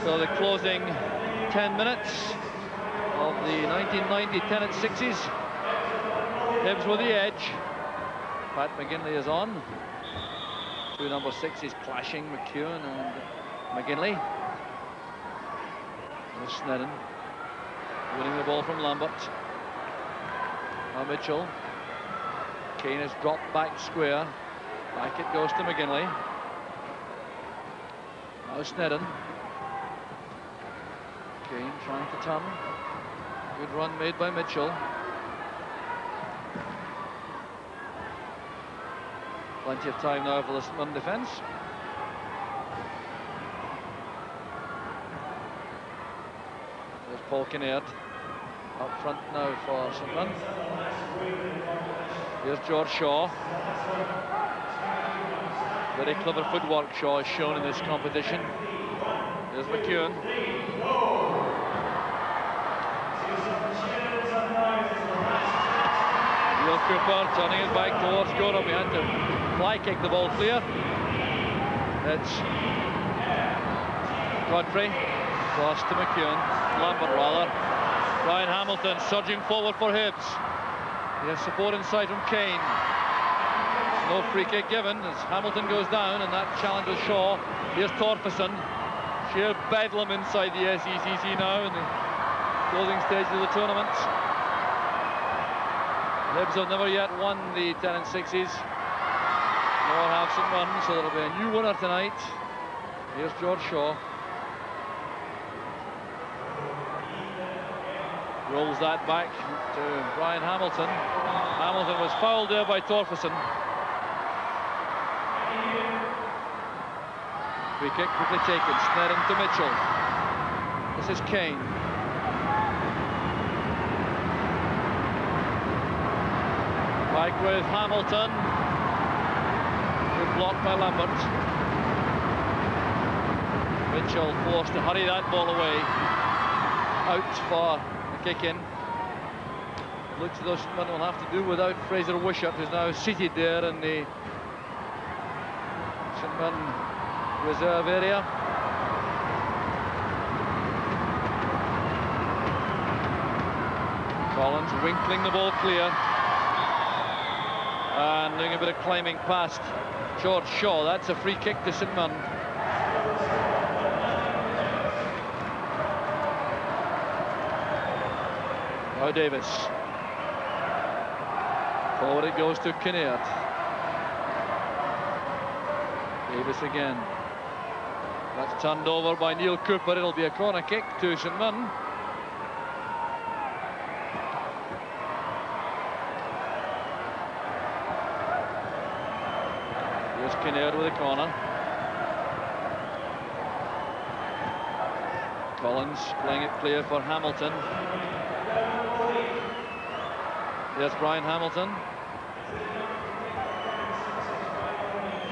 S2: So the closing 10 minutes of the 1990 Tennents Sixes. Hibs with the edge. Pat McGinley is on. 2 number 6s clashing, McEwen and McGinley. There's Snedden winning the ball from Lambert. Now Mitchell. Kane is dropped back square. Back it goes to McGinley. Now Snedden. Kane trying to turn. Good run made by Mitchell. Plenty of time now for the St Mirren defence. There's Paul Kinnaird up front now for St Mirren. Here's George Shaw. Very clever footwork Shaw has shown in this competition. There's McEwen. Neil Cooper turning it back towards Gora. We had to fly kick the ball clear. It's Godfrey. Cross to McEwen. Lambert rather. Ryan Hamilton surging forward for Hibs. He has support inside from Kane. No free kick given as Hamilton goes down, and that challenge was Shaw. Here's Torfason. Sheer bedlam inside the SECC now in the closing stages of the tournament. Hibs have never yet won the Tennents Sixes, nor have St Mirren, so there'll be a new winner tonight. Here's George Shaw. Rolls that back to Brian Hamilton. Hamilton was fouled there by Torferson. Free kick quickly taken, snaring to Mitchell. This is Kane. Back with Hamilton. Good block by Lambert. Mitchell forced to hurry that ball away. Out for the kick in. Looks as though St Mirren will have to do without Fraser Wishart, who's now seated there in the St Mirren reserve area. Collins winkling the ball clear. And doing a bit of climbing past George Shaw. That's a free kick to St Mirren. Now Davis. Forward it goes to Kinnaird. Davis again. That's turned over by Neil Cooper. It'll be a corner kick to St Mirren. Here's Kinnaird with a corner. Collins playing it clear for Hamilton. Here's Brian Hamilton.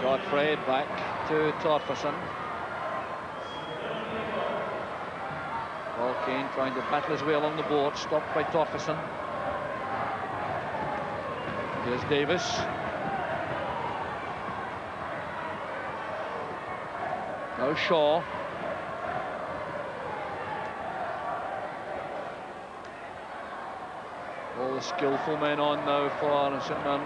S2: Godfrey back to Torferson. Paul Kane trying to battle his way along the board, stopped by Torferson. Here's Davis. Now Shaw. All the skillful men on now for St Mirren.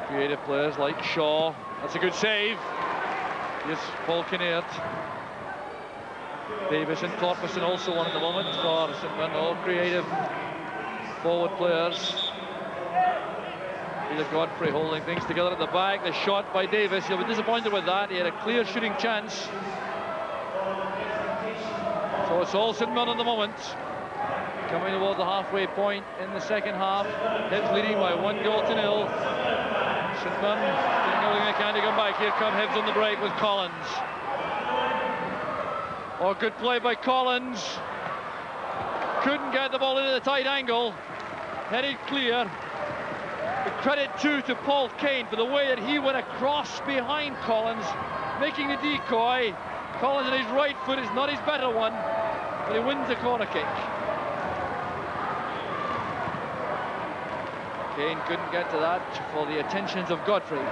S2: Creative players like Shaw. That's a good save. Here's Paul Kinnaird. Davis and Torferson also on at the moment for St Mirren. All creative forward players. Peter Godfrey holding things together at the back. The shot by Davis. He'll be disappointed with that. He had a clear shooting chance. So it's all St Mirren at the moment. Coming towards the halfway point in the second half. Hibs leading by 1-0. St Mirren doing everything they can to come back. Here come Hibs on the break with Collins. Oh, good play by Collins. Couldn't get the ball into the tight angle. Headed clear. The credit too to Paul Kane for the way that he went across behind Collins, making the decoy. Collins on his right foot is not his better one, but he wins the corner kick. Kane couldn't get to that for the attentions of Godfrey.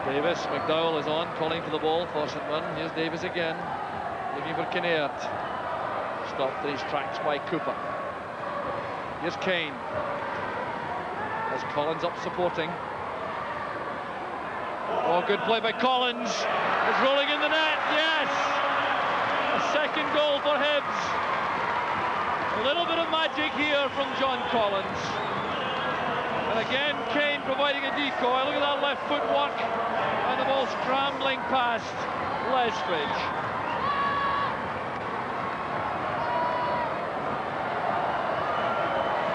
S2: Davis, McDowell is on, calling for the ball for St Mirren. Here's Davis again, looking for Kinnaird. Stopped in his tracks by Cooper. Here's Kane. Has Collins up supporting. Oh, good play by Collins. It's rolling in the net, yes! A second goal for Hibs. A little bit of magic here from John Collins. And again, Kane providing a decoy. Look at that left foot work. And the ball scrambling past Lesbridge.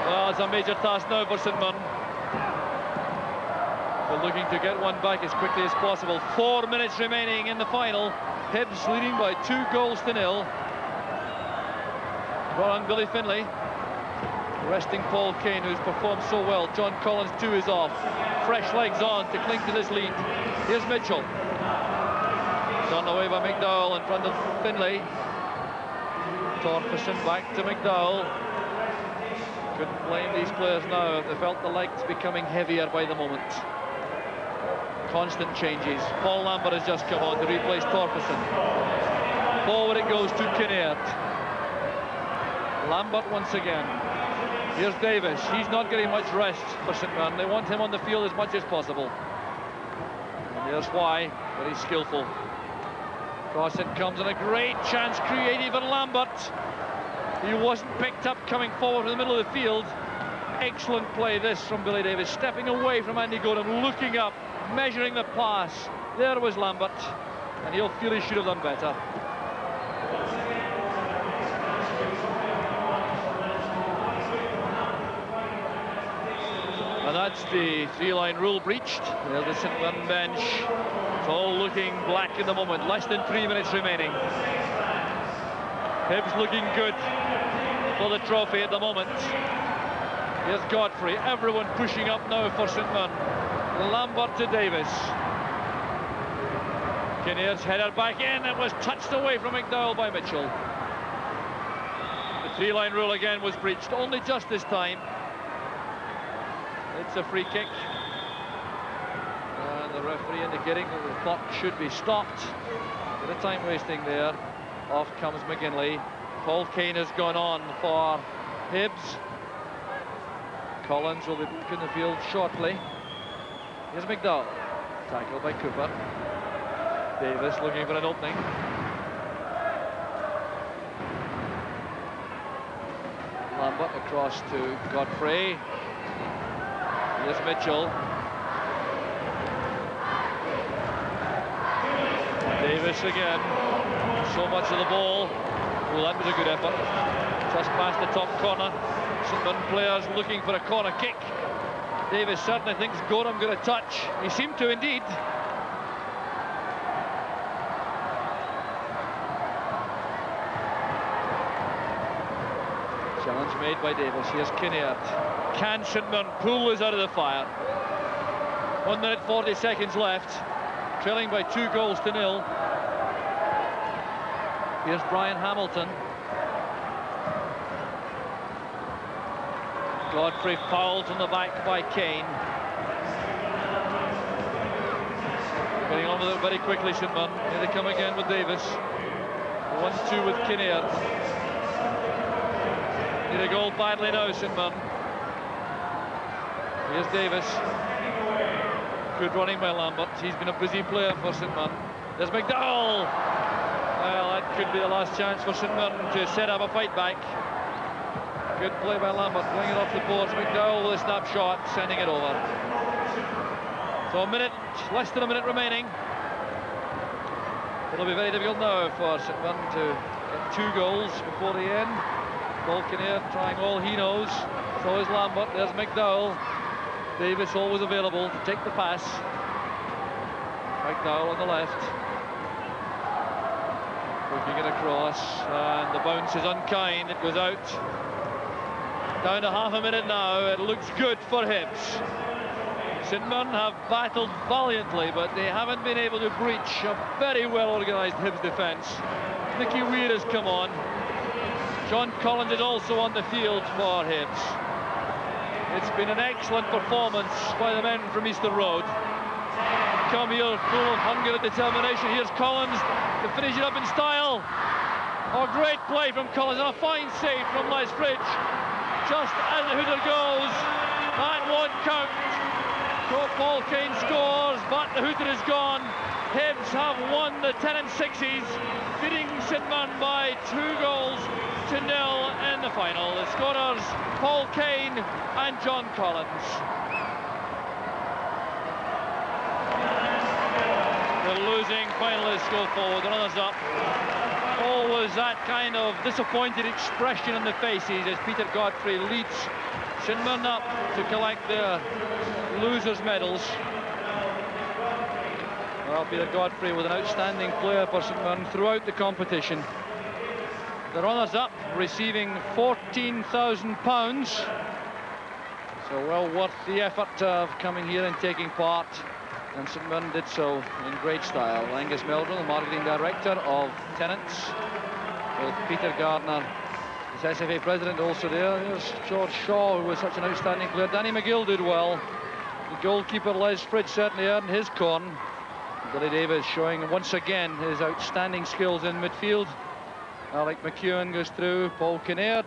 S2: Well, it's a major task now for St Mirren. They're looking to get one back as quickly as possible. 4 minutes remaining in the final. Hibs leading by 2-0. Brought on Billy Finlay. Resting Paul Kane, who's performed so well. John Collins too is off. Fresh legs on to cling to this lead. Here's Mitchell. Turned away by McDowell in front of Finlay. Torferson back to McDowell. Couldn't blame these players now if they felt the legs becoming heavier by the moment. Constant changes. Paul Lambert has just come on to replace Torferson. Forward it goes to Kinnaird. Lambert once again. Here's Davis. He's not getting much rest for St Mirren. They want him on the field as much as possible. Here's why, very skillful. Cross it comes, and a great chance created for Lambert. He wasn't picked up coming forward in the middle of the field. Excellent play this from Billy Davies, stepping away from Andy Gorham, looking up, measuring the pass. There was Lambert, and he'll feel he should have done better. And that's the three-line rule breached. There's the St Mirren bench. It's all looking black in the moment. Less than 3 minutes remaining. Hibs looking good for the trophy at the moment. Here's Godfrey. Everyone pushing up now for St Mirren. Lambert to Davis. Kinnear's header back in. It was touched away from McDowell by Mitchell. The three-line rule again was breached. Only just this time. It's a free kick, and the referee indicating that the clock should be stopped. A bit of time wasting there. Off comes McGinley. Paul Kane has gone on for Hibs. Collins will be back in the field shortly. Here's McDowell, tackled by Cooper. Davis looking for an opening. Lambert across to Godfrey. Here's Mitchell. Davis again. So much of the ball. Well, that was a good effort. Just past the top corner. St Mirren players looking for a corner kick. Davis certainly thinks Gorham got a touch. He seemed to indeed. Challenge made by Davis. Here's Kinnear. Can St Mirren pull us out of the fire? 1 minute 40 seconds left. Trailing by 2-0. Here's Brian Hamilton. Godfrey fouled from the back by Kane. Getting on with it very quickly, St Mirren. Here they come again with Davis. 1-2 with Kinnear. Need a goal badly now, St Mirren. Here's Davis. Good running by Lambert. He's been a busy player for St Mirren. There's McDowell. Well, that could be the last chance for St Mirren to set up a fight back. Good play by Lambert, bringing it off the boards. McDowell with a snapshot, sending it over. So a minute, less than a minute remaining. It'll be very difficult now for St Mirren to get 2 goals before the end. Paul Kinnear trying all he knows. So is Lambert. There's McDowell. Davis always available to take the pass. McDowell on the left. Looking it across, and the bounce is unkind. It goes out. Down to half a minute now. It looks good for Hibs. St Mirren have battled valiantly, but they haven't been able to breach a very well-organised Hibs defence. Nicky Weir has come on. John Collins is also on the field for Hibs. It's been an excellent performance by the men from Easter Road. Come here full of hunger and determination. Here's Collins to finish it up in style. Oh, great play from Collins, and a fine save from Les Fridge. Just as the hooter goes, that won't count. So Paul Kane scores, but the hooter is gone. Hibs have won the Tennents Sixes, beating St Mirren by 2-0 in the final. The scorers, Paul Kane and John Collins. The losing finalists go forward, the runners up. Always that kind of disappointed expression on the faces as Peter Godfrey leads St Mirren up to collect their losers' medals. Well, Peter Godfrey was an outstanding player for St Mirren throughout the competition. The runners-up receiving £14,000. So well worth the effort of coming here and taking part. And St Mirren did so in great style. Angus Meldrum, the marketing director of Tennents, with Peter Gardner, his SFA president, also there. There's George Shaw, who was such an outstanding player. Danny McGill did well. The goalkeeper, Les Fridge, certainly earned his corn. Billy Davis showing once again his outstanding skills in midfield. Alec McEwen goes through. Paul Kinnear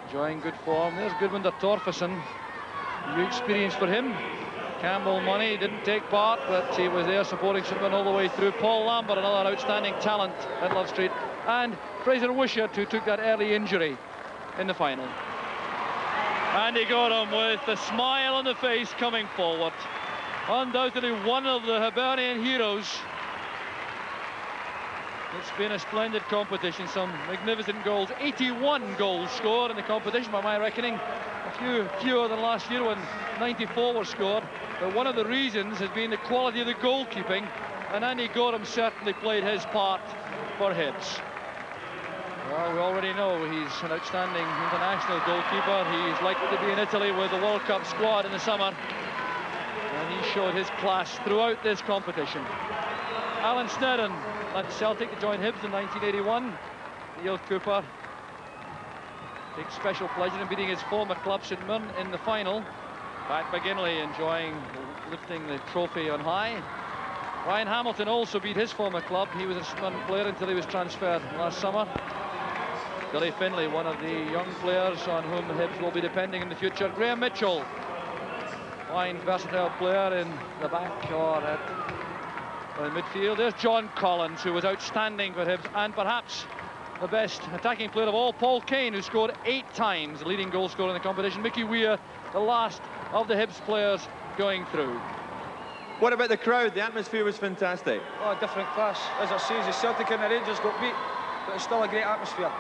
S2: enjoying good form. There's Gudmundur Torfason. New experience for him. Campbell Money didn't take part, but he was there supporting St Mirren all the way through. Paul Lambert, another outstanding talent at Love Street, and Fraser Wishart, who took that early injury in the final. And he got him with the smile on the face coming forward. Undoubtedly one of the Hibernian heroes. It's been a splendid competition, some magnificent goals. 81 goals scored in the competition by my reckoning. A few fewer than last year when 94 were scored. But one of the reasons has been the quality of the goalkeeping, and Andy Gorham certainly played his part for Hibs. Well, we already know he's an outstanding international goalkeeper. He's likely to be in Italy with the World Cup squad in the summer. And he showed his class throughout this competition. Alan Snedden left Celtic to join Hibs in 1981. The youth Cooper takes special pleasure in beating his former club St Mirren in the final. Pat McGinley enjoying lifting the trophy on high. Ryan Hamilton also beat his former club. He was a St Mirren player until he was transferred last summer. Billy Finlay, one of the young players on whom Hibs will be depending in the future. Graham Mitchell, fine versatile player in the back or in midfield. There's John Collins, who was outstanding for Hibs, and perhaps the best attacking player of all, Paul Kane, who scored 8 times, the leading goal scorer in the competition. Mickey Weir, the last of the Hibs players going through.
S1: What about the crowd? The atmosphere was fantastic.
S11: Oh, different class. As I say, the Celtic and the Rangers got beat, but it's still a great atmosphere.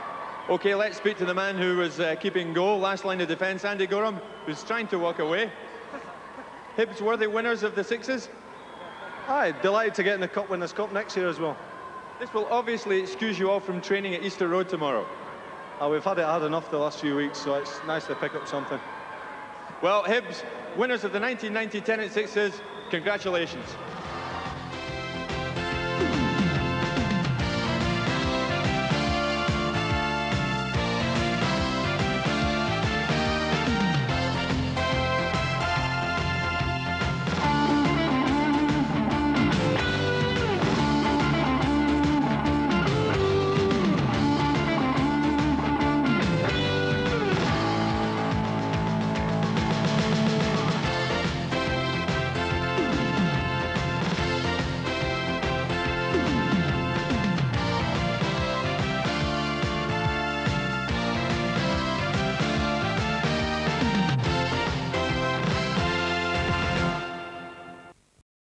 S1: OK, let's speak to the man who was keeping goal, last line of defence, Andy Gorham, who's trying to walk away. Hibs worthy winners of the Sixes?
S10: Aye, delighted to get in the cup, win this cup next year as well.
S1: This will obviously excuse you all from training at Easter Road tomorrow.
S10: We've had it hard enough the last few weeks, so it's nice to pick up something.
S1: Well, Hibs, winners of the 1990 Tennents Sixes, congratulations.